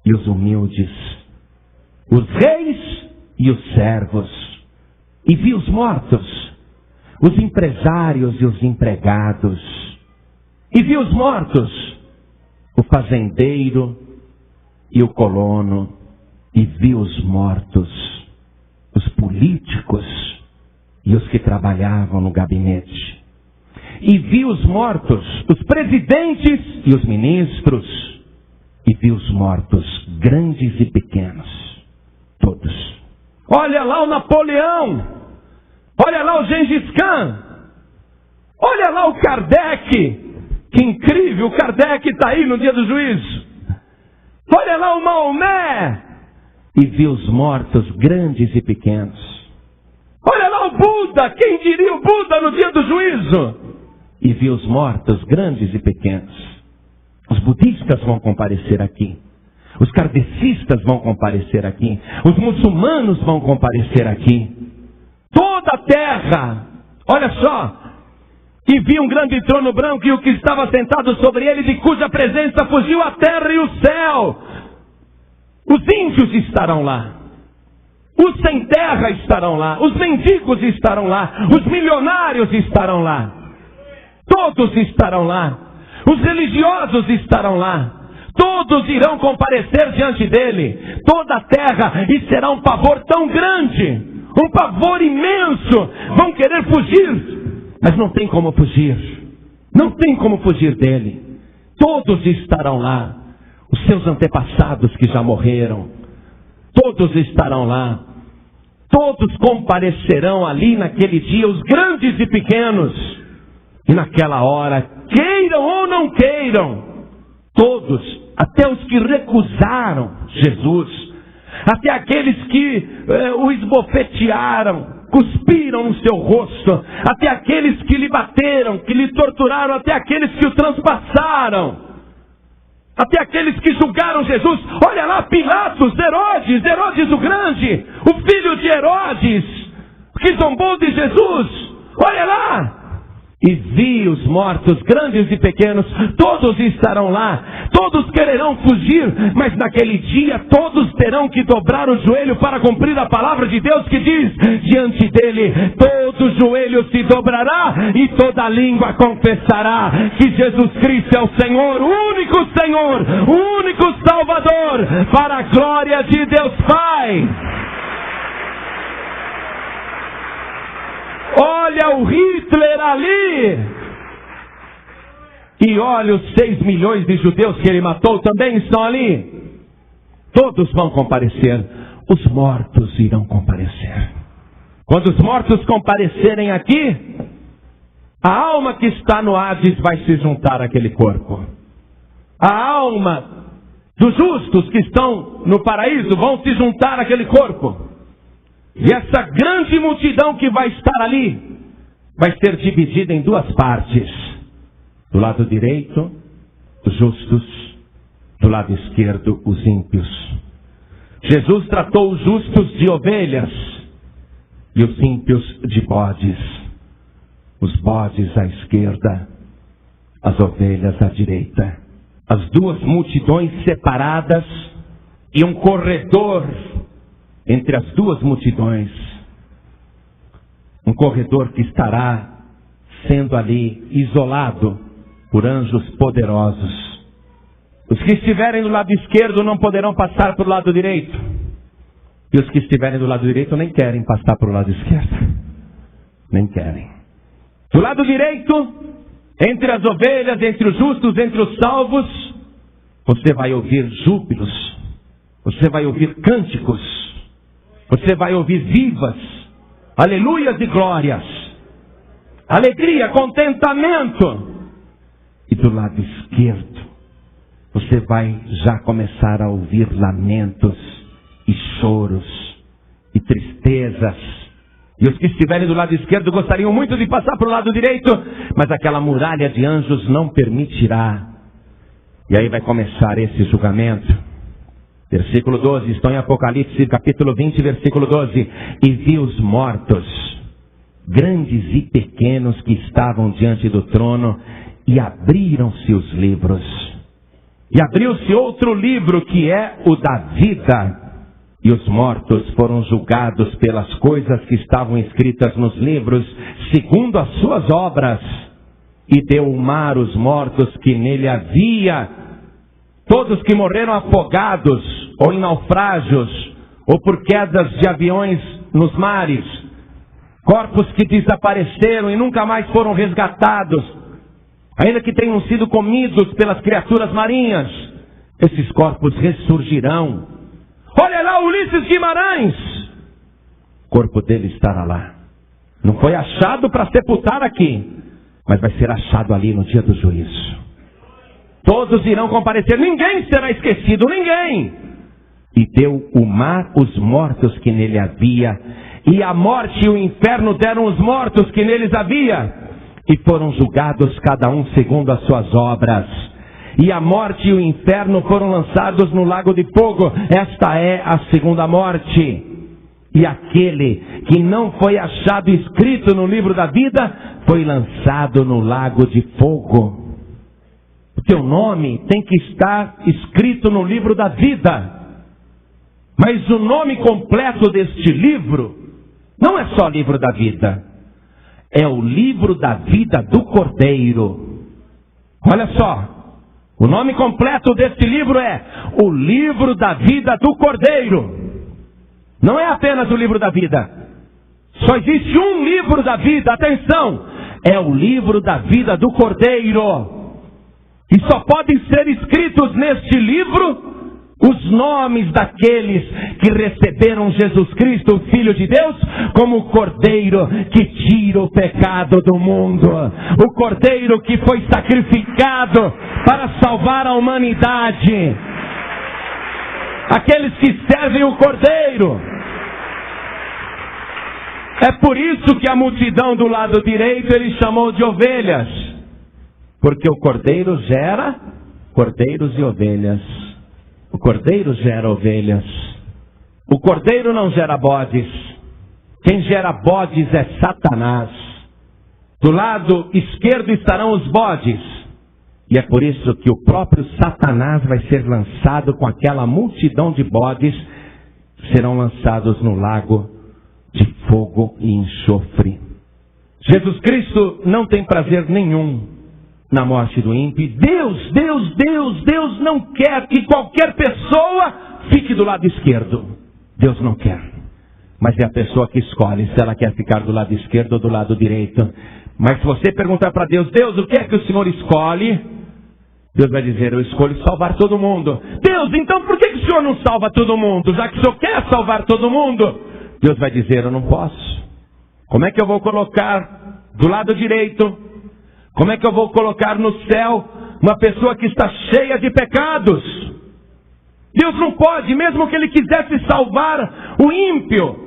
e os humildes, os reis e os servos. E vi os mortos, os empresários e os empregados. E vi os mortos, o fazendeiro e o colono. E vi os mortos, os políticos e os que trabalhavam no gabinete. E vi os mortos, os presidentes e os ministros. E vi os mortos, grandes e pequenos, todos. Olha lá o Napoleão, olha lá o Gengis Khan, olha lá o Kardec, que incrível, o Kardec está aí no dia do juízo. Olha lá o Maomé, e vi os mortos, grandes e pequenos. Olha lá o Buda, quem diria o Buda no dia do juízo? E vi os mortos, grandes e pequenos. Os budistas vão comparecer aqui. Os kardecistas vão comparecer aqui. Os muçulmanos vão comparecer aqui. Toda a terra, olha só. E vi um grande trono branco e o que estava sentado sobre ele, de cuja presença fugiu a terra e o céu. Os índios estarão lá. Os sem terra estarão lá. Os mendigos estarão lá. Os milionários estarão lá. Todos estarão lá. Os religiosos estarão lá. Todos irão comparecer diante dele. Toda a terra. E será um pavor tão grande. Um pavor imenso. Vão querer fugir. Mas não tem como fugir. Não tem como fugir dele. Todos estarão lá. Os seus antepassados que já morreram. Todos estarão lá. Todos comparecerão ali naquele dia. Os grandes e pequenos. E naquela hora, queiram ou não queiram, todos, até os que recusaram Jesus, até aqueles que o esbofetearam, cuspiram no seu rosto, até aqueles que lhe bateram, que lhe torturaram, até aqueles que o transpassaram, até aqueles que julgaram Jesus. Olha lá Pilatos, Herodes o Grande, o filho de Herodes, que zombou de Jesus. Olha lá. E vi os mortos, grandes e pequenos, todos estarão lá, todos quererão fugir, mas naquele dia todos terão que dobrar o joelho para cumprir a palavra de Deus que diz, diante dele todo joelho se dobrará e toda língua confessará que Jesus Cristo é o Senhor, o único Salvador, para a glória de Deus Pai. Olha o Hitler ali. E olha os 6 milhões de judeus que ele matou, também estão ali. Todos vão comparecer. Os mortos irão comparecer. Quando os mortos comparecerem aqui, a alma que está no Hades vai se juntar àquele corpo. A alma dos justos que estão no paraíso vão se juntar àquele corpo. E essa grande multidão que vai estar ali vai ser dividida em 2 partes. Do lado direito, os justos. Do lado esquerdo, os ímpios. Jesus tratou os justos de ovelhas e os ímpios de bodes. Os bodes à esquerda, as ovelhas à direita. As 2 multidões separadas e um corredor entre as 2 multidões, um corredor que estará sendo ali isolado por anjos poderosos. Os que estiverem do lado esquerdo não poderão passar para o lado direito, e os que estiverem do lado direito nem querem passar para o lado esquerdo, nem querem. Do lado direito, entre as ovelhas, entre os justos, entre os salvos, você vai ouvir júbilos, você vai ouvir cânticos. Você vai ouvir vivas, aleluias e glórias, alegria, contentamento. E do lado esquerdo, você vai já começar a ouvir lamentos e choros e tristezas. E os que estiverem do lado esquerdo gostariam muito de passar para o lado direito, mas aquela muralha de anjos não permitirá. E aí vai começar esse julgamento. Versículo 12, estou em Apocalipse, capítulo 20, versículo 12. E vi os mortos, grandes e pequenos, que estavam diante do trono, e abriram-se os livros. E abriu-se outro livro, que é o da vida. E os mortos foram julgados pelas coisas que estavam escritas nos livros, segundo as suas obras. E deu o mar os mortos que nele havia. Todos que morreram afogados, ou em naufrágios, ou por quedas de aviões nos mares. Corpos que desapareceram e nunca mais foram resgatados, ainda que tenham sido comidos pelas criaturas marinhas. Esses corpos ressurgirão. Olha lá Ulisses Guimarães! O corpo dele estará lá. Não foi achado para sepultar aqui, mas vai ser achado ali no dia do juízo. Todos irão comparecer, ninguém será esquecido, ninguém. E deu o mar os mortos que nele havia, e a morte e o inferno deram os mortos que neles havia, e foram julgados cada um segundo as suas obras. E a morte e o inferno foram lançados no lago de fogo. Esta é a segunda morte. E aquele que não foi achado escrito no livro da vida foi lançado no lago de fogo. O teu nome tem que estar escrito no livro da vida. Mas o nome completo deste livro não é só livro da vida. É o livro da vida do Cordeiro. Olha só. O nome completo deste livro é o livro da vida do Cordeiro. Não é apenas o livro da vida. Só existe um livro da vida, atenção. É o livro da vida do Cordeiro. E só podem ser escritos neste livro os nomes daqueles que receberam Jesus Cristo, o Filho de Deus, como o Cordeiro que tira o pecado do mundo. O Cordeiro que foi sacrificado para salvar a humanidade. Aqueles que servem o Cordeiro. É por isso que a multidão do lado direito ele chamou de ovelhas. Porque o Cordeiro gera cordeiros e ovelhas. O Cordeiro gera ovelhas. O Cordeiro não gera bodes. Quem gera bodes é Satanás. Do lado esquerdo estarão os bodes. E é por isso que o próprio Satanás vai ser lançado com aquela multidão de bodes. Serão lançados no lago de fogo e enxofre. Jesus Cristo não tem prazer nenhum na morte do ímpio. Deus não quer que qualquer pessoa fique do lado esquerdo. Deus não quer. Mas é a pessoa que escolhe se ela quer ficar do lado esquerdo ou do lado direito. Mas se você perguntar para Deus, Deus, o que é que o Senhor escolhe? Deus vai dizer, eu escolho salvar todo mundo. Deus, então por que o Senhor não salva todo mundo? Já que o Senhor quer salvar todo mundo? Deus vai dizer, eu não posso. Como é que eu vou colocar do lado direito? Como é que eu vou colocar no céu uma pessoa que está cheia de pecados? Deus não pode, mesmo que Ele quisesse salvar o ímpio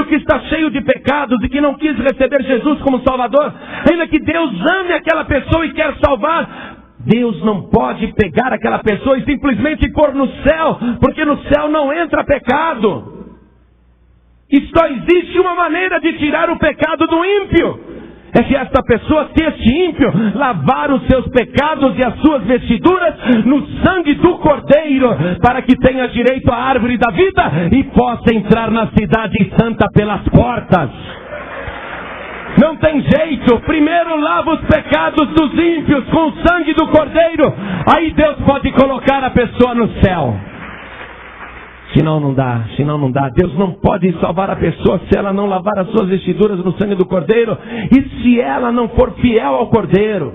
que está cheio de pecados e que não quis receber Jesus como Salvador, ainda que Deus ame aquela pessoa e quer salvar, Deus não pode pegar aquela pessoa e simplesmente pôr no céu, porque no céu não entra pecado. E só existe uma maneira de tirar o pecado do ímpio. É que esta pessoa, se este ímpio lavar os seus pecados e as suas vestiduras no sangue do Cordeiro, para que tenha direito à árvore da vida e possa entrar na cidade santa pelas portas. Não tem jeito. Primeiro lava os pecados dos ímpios com o sangue do Cordeiro, aí Deus pode colocar a pessoa no céu. Senão não dá. Deus não pode salvar a pessoa se ela não lavar as suas vestiduras no sangue do Cordeiro. E se ela não for fiel ao Cordeiro,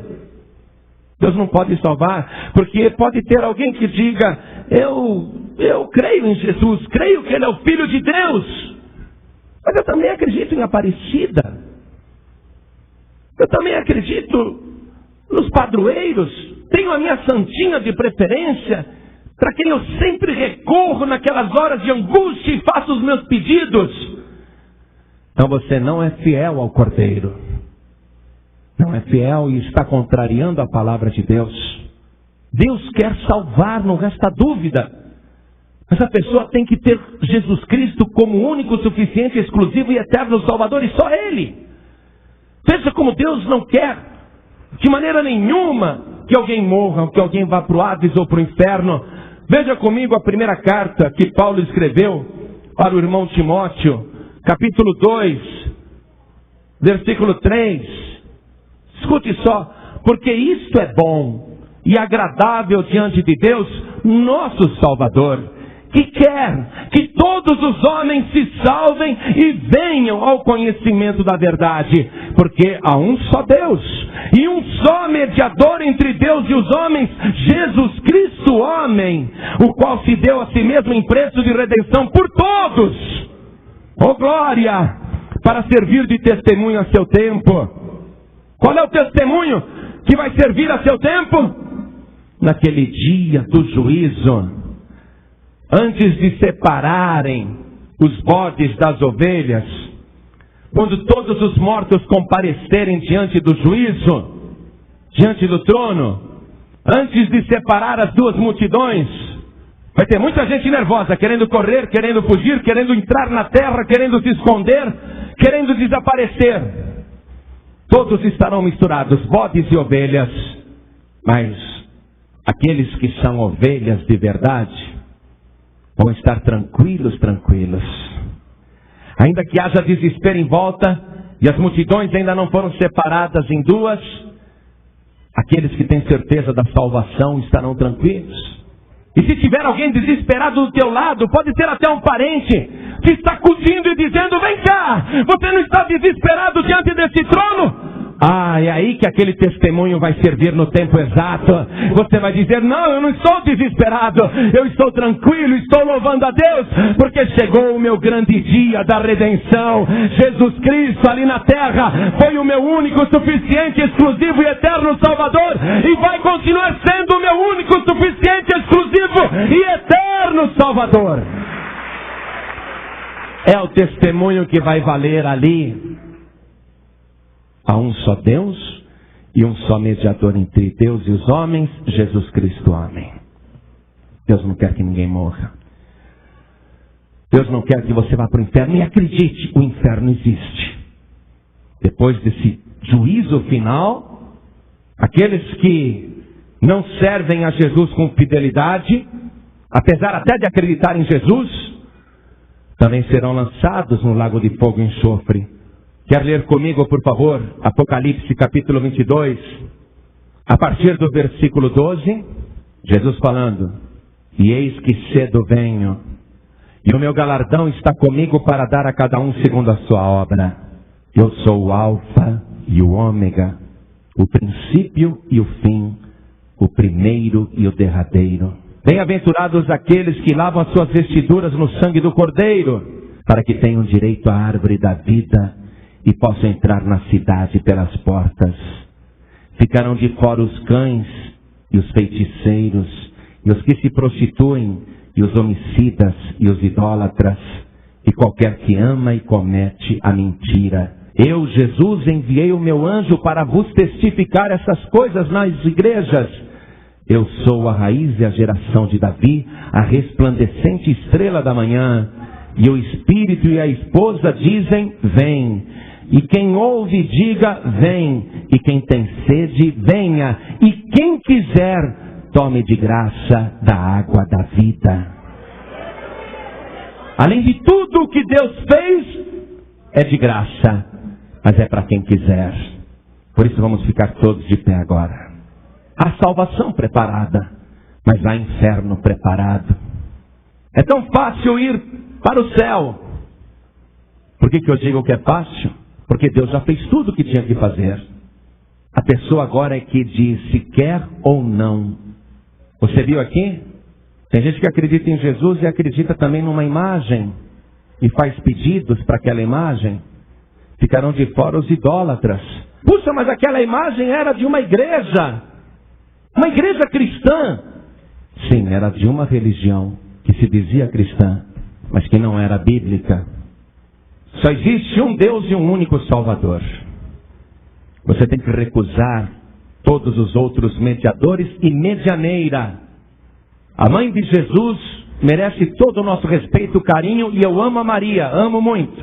Deus não pode salvar. Porque pode ter alguém que diga, eu eu creio em Jesus, creio que Ele é o Filho de Deus. Mas eu também acredito em Aparecida. Eu também acredito nos padroeiros. Tenho a minha santinha de preferência, para quem eu sempre recorro naquelas horas de angústia e faço os meus pedidos. Então você não é fiel ao Cordeiro. Não é fiel e está contrariando a palavra de Deus. Deus quer salvar, não resta dúvida. Mas a pessoa tem que ter Jesus Cristo como único, suficiente, exclusivo e eterno Salvador, e só Ele. Veja como Deus não quer, de maneira nenhuma, que alguém morra, que alguém vá para o Hades ou para o inferno. Veja comigo a primeira carta que Paulo escreveu para o irmão Timóteo, capítulo 2, versículo 3. Escute só: porque isto é bom e agradável diante de Deus, nosso Salvador, que quer que todos os homens se salvem e venham ao conhecimento da verdade, porque há um só Deus e um só mediador entre Deus e os homens, Jesus Cristo, homem, o qual se deu a si mesmo em preço de redenção por todos. Oh glória! Para servir de testemunho a seu tempo. Qual é o testemunho que vai servir a seu tempo? Naquele dia do juízo, antes de separarem os bodes das ovelhas, quando todos os mortos comparecerem diante do juízo, diante do trono, antes de separar as duas multidões, vai ter muita gente nervosa, querendo correr, querendo fugir, querendo entrar na terra, querendo se esconder, querendo desaparecer. Todos estarão misturados, bodes e ovelhas, mas aqueles que são ovelhas de verdade vão estar tranquilos. Ainda que haja desespero em volta e as multidões ainda não foram separadas em duas, aqueles que têm certeza da salvação estarão tranquilos. E se tiver alguém desesperado do teu lado, pode ser até um parente, te sacudindo e dizendo: vem cá, você não está desesperado diante desse trono? É aí que aquele testemunho vai servir no tempo exato. Você vai dizer: não, eu não estou desesperado, eu estou tranquilo, estou louvando a Deus, porque chegou o meu grande dia da redenção. Jesus Cristo ali na terra foi o meu único, suficiente, exclusivo e eterno Salvador, e vai continuar sendo o meu único, suficiente, exclusivo e eterno Salvador. É o testemunho que vai valer ali. Há um só Deus e um só mediador entre Deus e os homens, Jesus Cristo, homem. Deus não quer que ninguém morra. Deus não quer que você vá para o inferno. E acredite, o inferno existe. Depois desse juízo final, aqueles que não servem a Jesus com fidelidade, apesar até de acreditar em Jesus, também serão lançados no lago de fogo e enxofre. Quer ler comigo, por favor, Apocalipse capítulo 22, a partir do versículo 12, Jesus falando: e eis que cedo venho, e o meu galardão está comigo para dar a cada um segundo a sua obra. Eu sou o Alfa e o Ômega, o princípio e o fim, o primeiro e o derradeiro. Bem-aventurados aqueles que lavam as suas vestiduras no sangue do Cordeiro, para que tenham direito à árvore da vida e possam entrar na cidade pelas portas. Ficarão de fora os cães e os feiticeiros e os que se prostituem e os homicidas e os idólatras e qualquer que ama e comete a mentira. Eu, Jesus, enviei o meu anjo para vos testificar essas coisas nas igrejas. Eu sou a raiz e a geração de Davi, a resplandecente estrela da manhã. E o Espírito e a esposa dizem: vem. E quem ouve, diga: vem. E quem tem sede, venha. E quem quiser, tome de graça da água da vida. Além de tudo o que Deus fez, é de graça, mas é para quem quiser. Por isso vamos ficar todos de pé agora. Há salvação preparada, mas há inferno preparado. É tão fácil ir para o céu. Por que eu digo que é fácil? Porque Deus já fez tudo o que tinha que fazer. A pessoa agora é que diz se quer ou não. Você viu aqui? Tem gente que acredita em Jesus e acredita também numa imagem e faz pedidos para aquela imagem. Ficarão de fora os idólatras. Puxa, mas aquela imagem era de uma igreja cristã. Sim, era de uma religião que se dizia cristã, mas que não era bíblica. Só existe um Deus e um único Salvador. Você tem que recusar todos os outros mediadores e medianeira. A mãe de Jesus merece todo o nosso respeito, carinho, e eu amo a Maria, amo muito.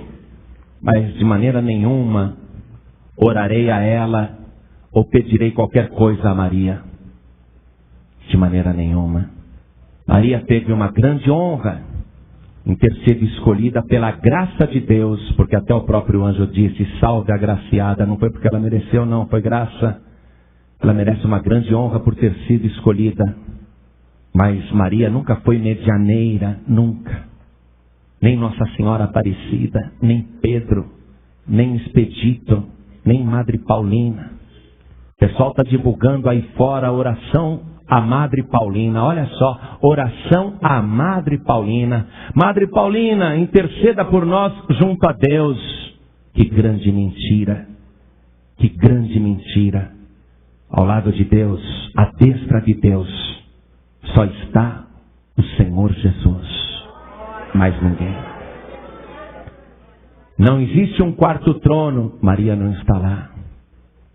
Mas de maneira nenhuma orarei a ela ou pedirei qualquer coisa a Maria. De maneira nenhuma. Maria teve uma grande honra em ter sido escolhida pela graça de Deus, porque até o próprio anjo disse, salve a agraciada. Não foi porque ela mereceu, não, foi graça. Ela merece uma grande honra por ter sido escolhida. Mas Maria nunca foi medianeira, nunca. Nem Nossa Senhora Aparecida, nem Pedro, nem Expedito, nem Madre Paulina. O pessoal está divulgando aí fora a oração à Madre Paulina. Olha só, oração à Madre Paulina. Madre Paulina, interceda por nós junto a Deus. Que grande mentira, que grande mentira. Ao lado de Deus, à destra de Deus, só está o Senhor Jesus, mais ninguém. Não existe um quarto trono, Maria não está lá.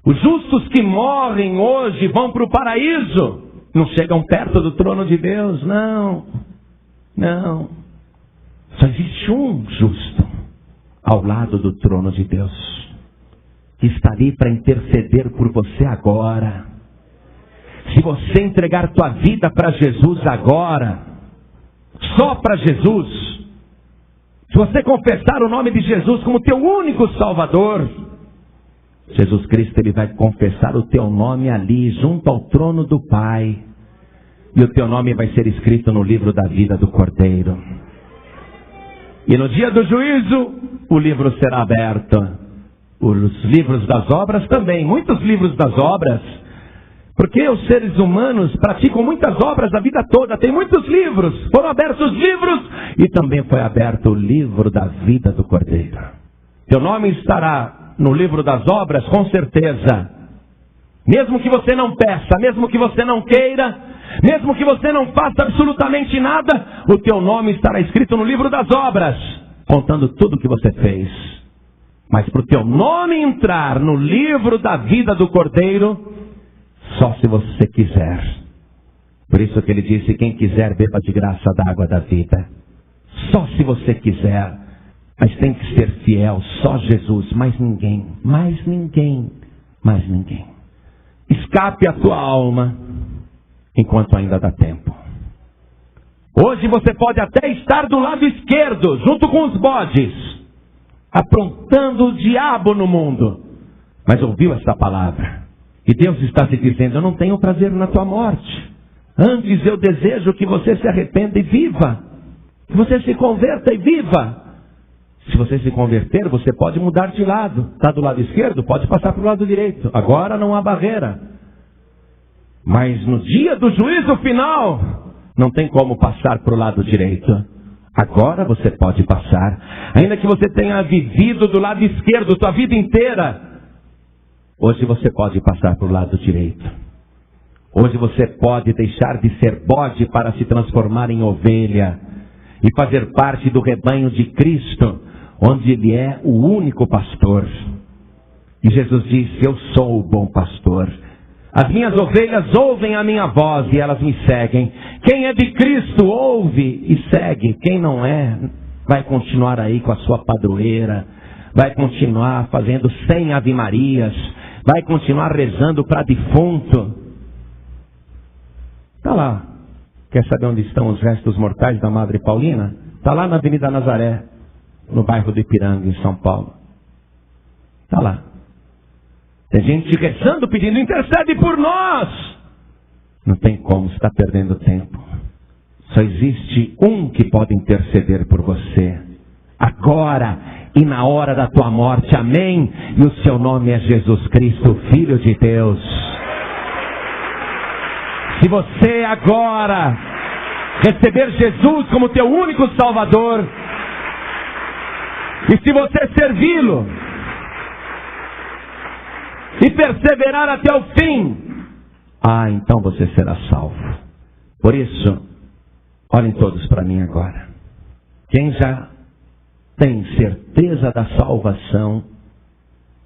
Os justos que morrem hoje vão para o paraíso, não chegam perto do trono de Deus, não. Não. Só existe um justo ao lado do trono de Deus, que está ali para interceder por você agora. Se você entregar tua vida para Jesus agora, só para Jesus, se você confessar o nome de Jesus como teu único Salvador, Jesus Cristo, Ele vai confessar o teu nome ali, junto ao trono do Pai. E o teu nome vai ser escrito no livro da vida do Cordeiro. E no dia do juízo, o livro será aberto. Os livros das obras também, muitos livros das obras. Porque os seres humanos praticam muitas obras a vida toda, tem muitos livros. Foram abertos livros e também foi aberto o livro da vida do Cordeiro. Teu nome estará no livro das obras, com certeza. Mesmo que você não peça, mesmo que você não queira, mesmo que você não faça absolutamente nada, o teu nome estará escrito no livro das obras, contando tudo o que você fez. Mas para o teu nome entrar no livro da vida do Cordeiro, só se você quiser. Por isso que ele disse, quem quiser beba de graça da água da vida. Só se você quiser. Mas tem que ser fiel, só Jesus, mais ninguém, mais ninguém, mais ninguém. Escape a tua alma, enquanto ainda dá tempo. Hoje você pode até estar do lado esquerdo, junto com os bodes, aprontando o diabo no mundo. Mas ouviu essa palavra? E Deus está te dizendo, eu não tenho prazer na tua morte. Antes eu desejo que você se arrependa e viva. Que você se converta e viva. Se você se converter, você pode mudar de lado. Está do lado esquerdo, pode passar para o lado direito. Agora não há barreira. Mas no dia do juízo final, não tem como passar para o lado direito. Agora você pode passar. Ainda que você tenha vivido do lado esquerdo sua vida inteira, hoje você pode passar para o lado direito. Hoje você pode deixar de ser bode para se transformar em ovelha e fazer parte do rebanho de Cristo, onde Ele é o único pastor. E Jesus disse, eu sou o bom pastor. As minhas ovelhas ouvem a minha voz e elas me seguem. Quem é de Cristo ouve e segue. Quem não é, vai continuar aí com a sua padroeira, vai continuar fazendo 100 Ave Marias, vai continuar rezando para defunto. Está lá. Quer saber onde estão os restos mortais da Madre Paulina? Está lá na Avenida Nazaré, no bairro do Ipiranga, em São Paulo. Está lá. Tem gente rezando, pedindo, intercede por nós. Não tem como, está perdendo tempo. Só existe um que pode interceder por você. Agora e na hora da tua morte, amém? E o seu nome é Jesus Cristo, Filho de Deus. Se você agora receber Jesus como teu único Salvador, e se você servi-lo e perseverar até o fim, então você será salvo. Por isso, olhem todos para mim agora. Quem já tem certeza da salvação,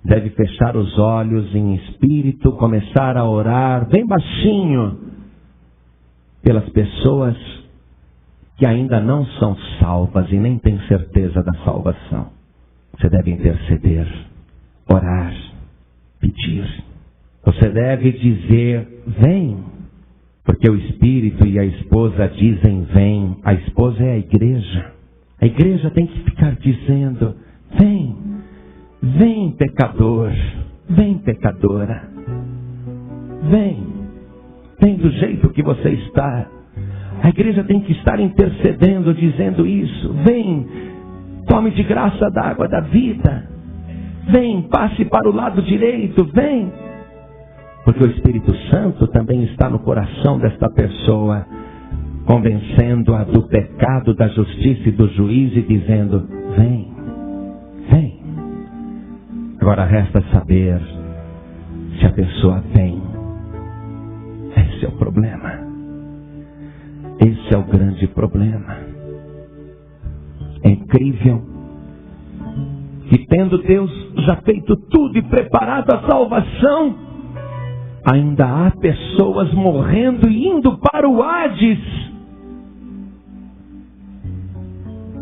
deve fechar os olhos em espírito, começar a orar bem baixinho pelas pessoas que ainda não são salvas e nem têm certeza da salvação. Você deve interceder, orar, pedir. Você deve dizer, vem, porque o Espírito e a esposa dizem, vem. A esposa é a igreja. A igreja tem que ficar dizendo, vem, vem pecador, vem pecadora, vem do jeito que você está. A igreja tem que estar intercedendo, dizendo isso, vem, tome de graça da água da vida, vem, passe para o lado direito, vem. Porque o Espírito Santo também está no coração desta pessoa, convencendo-a do pecado, da justiça e do juízo e dizendo, vem, vem. Agora resta saber se a pessoa vem. Esse é o problema. Esse é o grande problema. É incrível que, tendo Deus já feito tudo e preparado a salvação, ainda há pessoas morrendo e indo para o Hades.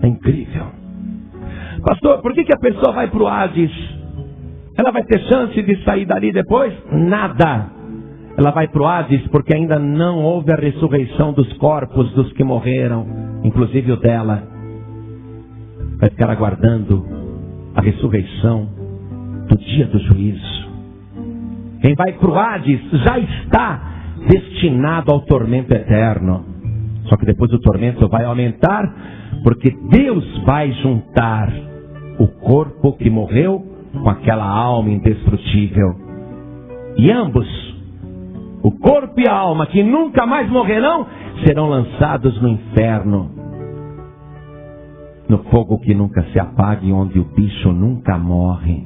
É incrível. Pastor, por que a pessoa vai para o Hades? Ela vai ter chance de sair dali depois? Nada. Ela vai para o Hades porque ainda não houve a ressurreição dos corpos dos que morreram, inclusive o dela. Vai ficar aguardando a ressurreição do dia do juízo. Quem vai para o Hades já está destinado ao tormento eterno. Só que depois o tormento vai aumentar, porque Deus vai juntar o corpo que morreu com aquela alma indestrutível. E ambos, o corpo e a alma, que nunca mais morrerão, serão lançados no inferno, no fogo que nunca se apaga e onde o bicho nunca morre.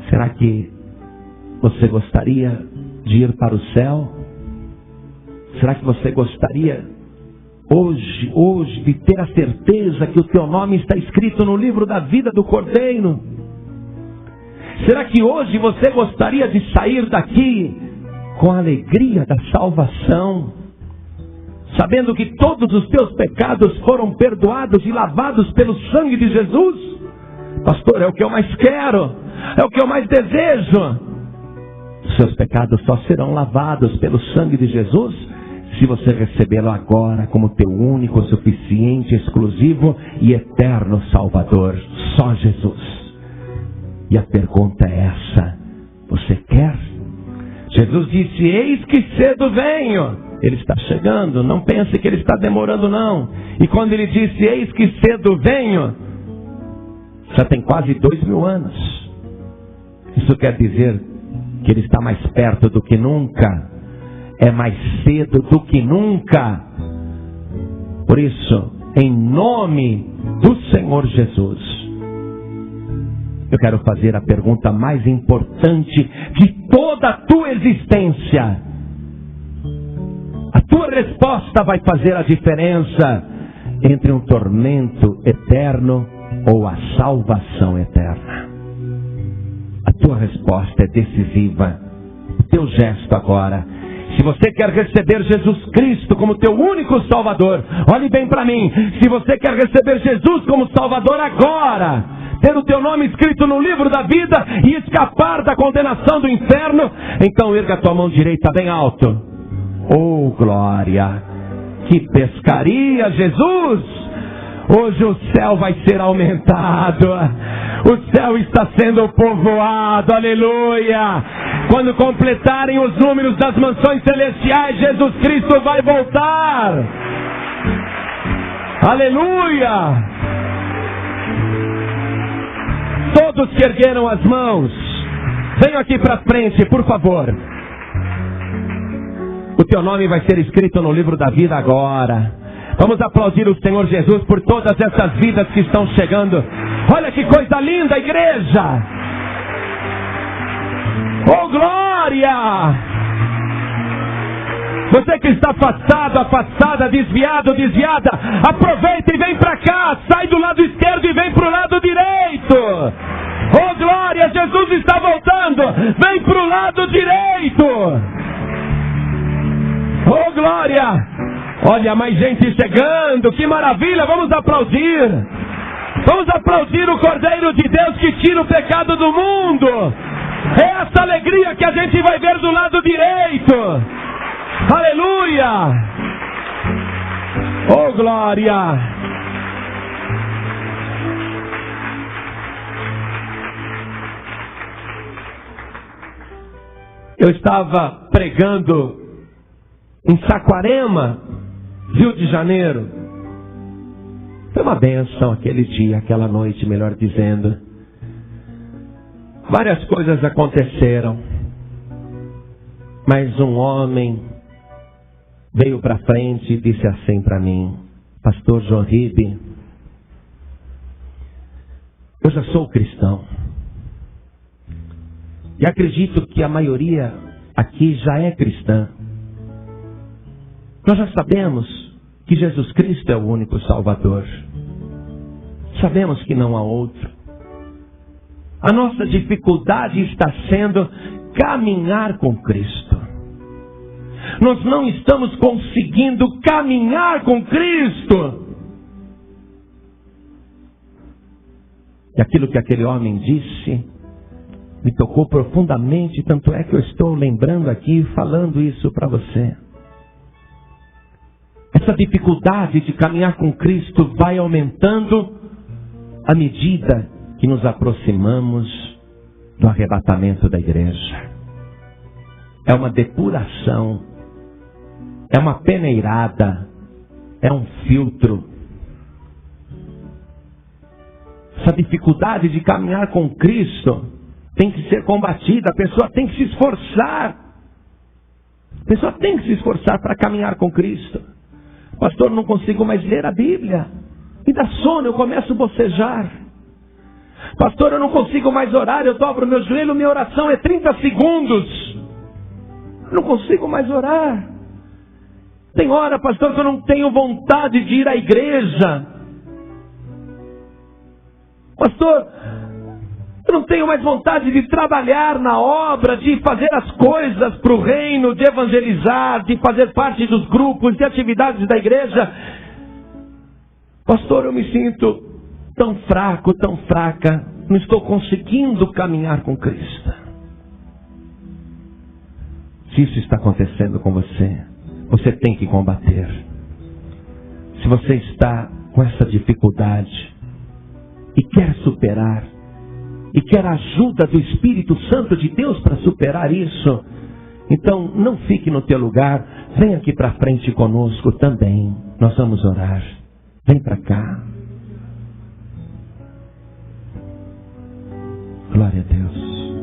Será que você gostaria de ir para o céu? Será que você gostaria hoje de ter a certeza que o teu nome está escrito no livro da vida do Cordeiro? Será que hoje você gostaria de sair daqui com a alegria da salvação, sabendo que todos os teus pecados foram perdoados e lavados pelo sangue de Jesus? Pastor, é o que eu mais quero, é o que eu mais desejo. Os seus pecados só serão lavados pelo sangue de Jesus se você recebê-lo agora como teu único, suficiente, exclusivo e eterno Salvador. Só Jesus. E a pergunta é essa: você quer? Jesus disse, eis que cedo venho. Ele está chegando, não pense que ele está demorando não. E quando ele disse, eis que cedo venho, já tem quase 2000 anos. Isso quer dizer que ele está mais perto do que nunca. É mais cedo do que nunca. Por isso, em nome do Senhor Jesus, eu quero fazer a pergunta mais importante de toda a tua existência. A tua resposta vai fazer a diferença entre um tormento eterno ou a salvação eterna. A tua resposta é decisiva. O teu gesto agora. Se você quer receber Jesus Cristo como teu único Salvador, olhe bem para mim. Se você quer receber Jesus como Salvador agora, ter o teu nome escrito no livro da vida e escapar da condenação do inferno, então erga a tua mão direita bem alto. Oh, glória! Que pescaria, Jesus! Hoje o céu vai ser aumentado. O céu está sendo povoado. Aleluia! Quando completarem os números das mansões celestiais, Jesus Cristo vai voltar. Aleluia! Todos que ergueram as mãos, venham aqui para frente, por favor. O teu nome vai ser escrito no livro da vida agora. Vamos aplaudir o Senhor Jesus por todas essas vidas que estão chegando. Olha que coisa linda, igreja! Oh, glória! Você que está afastado, afastada, desviado, desviada, aproveita e vem para cá. Sai do lado esquerdo e vem para o lado direito. Oh, glória! Jesus está voltando. Vem para o lado direito. Oh, glória! Olha, mais gente chegando, que maravilha, vamos aplaudir. Vamos aplaudir o Cordeiro de Deus que tira o pecado do mundo. É essa alegria que a gente vai ver do lado direito. Aleluia! Oh, glória! Eu estava pregando em Saquarema, Rio de Janeiro. Foi uma bênção aquele dia, aquela noite, melhor dizendo. Várias coisas aconteceram. Mas um homem veio para frente e disse assim para mim: Pastor João Ribe, eu já sou cristão. E acredito que a maioria aqui já é cristã. Nós já sabemos que Jesus Cristo é o único Salvador. Sabemos que não há outro. A nossa dificuldade está sendo caminhar com Cristo. Nós não estamos conseguindo caminhar com Cristo. E aquilo que aquele homem disse me tocou profundamente, tanto é que eu estou lembrando aqui, falando isso para você. Essa dificuldade de caminhar com Cristo vai aumentando à medida que nos aproximamos do arrebatamento da igreja. É uma depuração, é uma peneirada, é um filtro. Essa dificuldade de caminhar com Cristo tem que ser combatida, a pessoa tem que se esforçar. A pessoa tem que se esforçar para caminhar com Cristo. Pastor, não consigo mais ler a Bíblia. Me dá sono, eu começo a bocejar. Pastor, eu não consigo mais orar, eu dobro meu joelho, minha oração é 30 segundos. Eu não consigo mais orar. Tem hora, pastor, que eu não tenho vontade de ir à igreja. Pastor, eu não tenho mais vontade de trabalhar na obra, de fazer as coisas para o reino, de evangelizar, de fazer parte dos grupos, de atividades da igreja. Pastor, eu me sinto tão fraco, tão fraca, não estou conseguindo caminhar com Cristo. Se isso está acontecendo com você, você tem que combater. Se você está com essa dificuldade e quer superar, e quer a ajuda do Espírito Santo de Deus para superar isso, então não fique no teu lugar, vem aqui para frente conosco também, nós vamos orar. Vem para cá. Glória a Deus.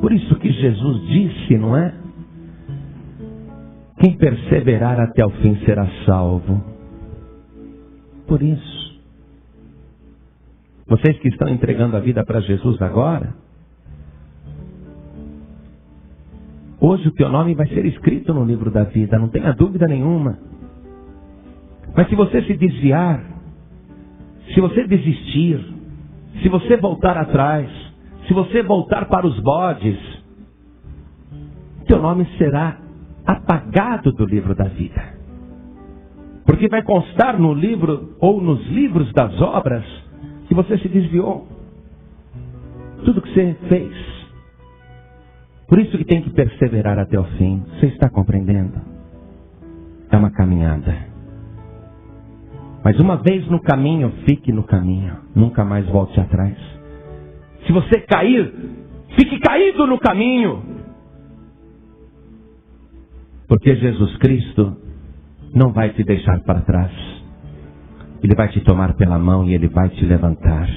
Por isso que Jesus disse, não é? Quem perseverar até o fim será salvo. Por isso, vocês que estão entregando a vida para Jesus agora, hoje o teu nome vai ser escrito no livro da vida, não tenha dúvida nenhuma. Mas se você se desviar, se você desistir, se você voltar atrás, se você voltar para os bodes, teu nome será apagado do livro da vida. Porque vai constar no livro ou nos livros das obras que você se desviou. Tudo que você fez. Por isso que tem que perseverar até o fim. Você está compreendendo? É uma caminhada. Mas uma vez no caminho, fique no caminho. Nunca mais volte atrás. Se você cair, fique caído no caminho. Porque Jesus Cristo não vai te deixar para trás. Ele vai te tomar pela mão e Ele vai te levantar.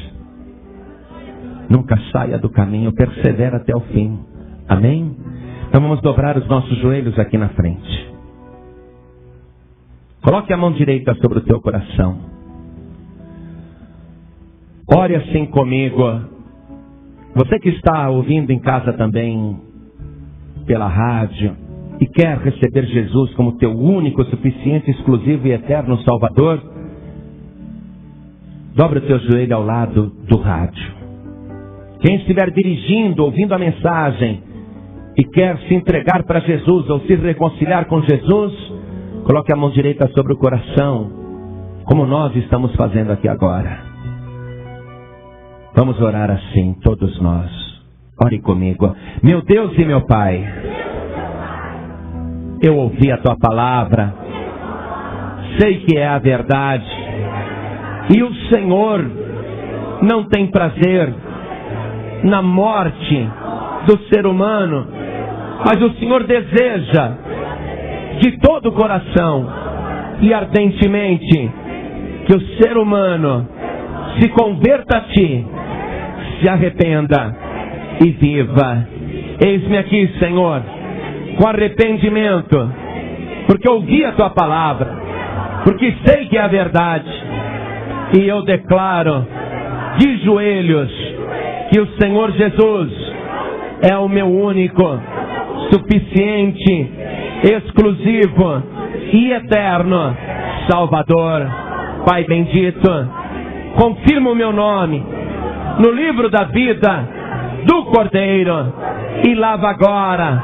Nunca saia do caminho, persevera até o fim. Amém? Então vamos dobrar os nossos joelhos aqui na frente. Coloque a mão direita sobre o teu coração. Ore assim comigo. Você que está ouvindo em casa também, pela rádio, e quer receber Jesus como teu único, suficiente, exclusivo e eterno Salvador, dobra o teu joelho ao lado do rádio. Quem estiver dirigindo, ouvindo a mensagem, e quer se entregar para Jesus ou se reconciliar com Jesus, coloque a mão direita sobre o coração, como nós estamos fazendo aqui agora. Vamos orar assim, todos nós. Ore comigo. Meu Deus e meu Pai, eu ouvi a Tua palavra, sei que é a verdade, e o Senhor não tem prazer na morte do ser humano, mas o Senhor deseja de todo o coração e ardentemente que o ser humano se converta a Ti, se arrependa e viva. Eis-me aqui, Senhor, com arrependimento, porque ouvi a Tua palavra, porque sei que é a verdade, e eu declaro de joelhos que o Senhor Jesus é o meu único, suficiente, exclusivo e eterno Salvador. Pai bendito, confirma o meu nome no livro da vida do Cordeiro e lava agora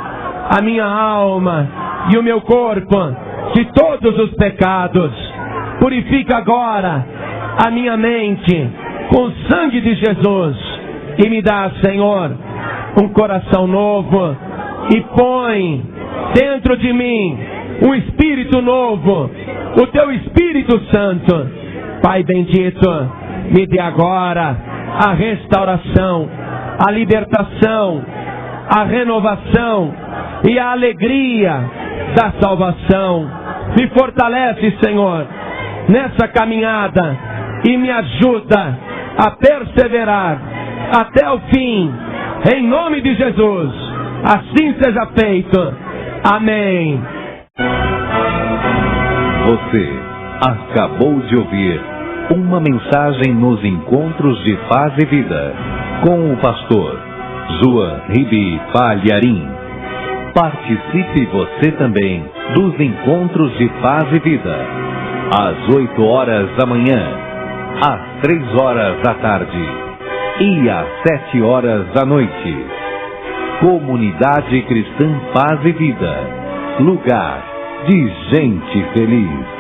a minha alma e o meu corpo de todos os pecados. Purifica agora a minha mente com o sangue de Jesus e me dá, Senhor, um coração novo e põe dentro de mim um espírito novo, o Teu Espírito Santo. Pai bendito, me dê agora a restauração, a libertação, a renovação e a alegria da salvação. Me fortalece, Senhor, nessa caminhada e me ajuda a perseverar até o fim, em nome de Jesus. Assim seja feito. Amém. Você acabou de ouvir uma mensagem nos Encontros de Paz e Vida, com o pastor João Ribe Palharim. Participe você também dos Encontros de Paz e Vida, às 8 horas da manhã, às 3 horas da tarde e às 7 horas da noite. Comunidade Cristã Paz e Vida, lugar de gente feliz.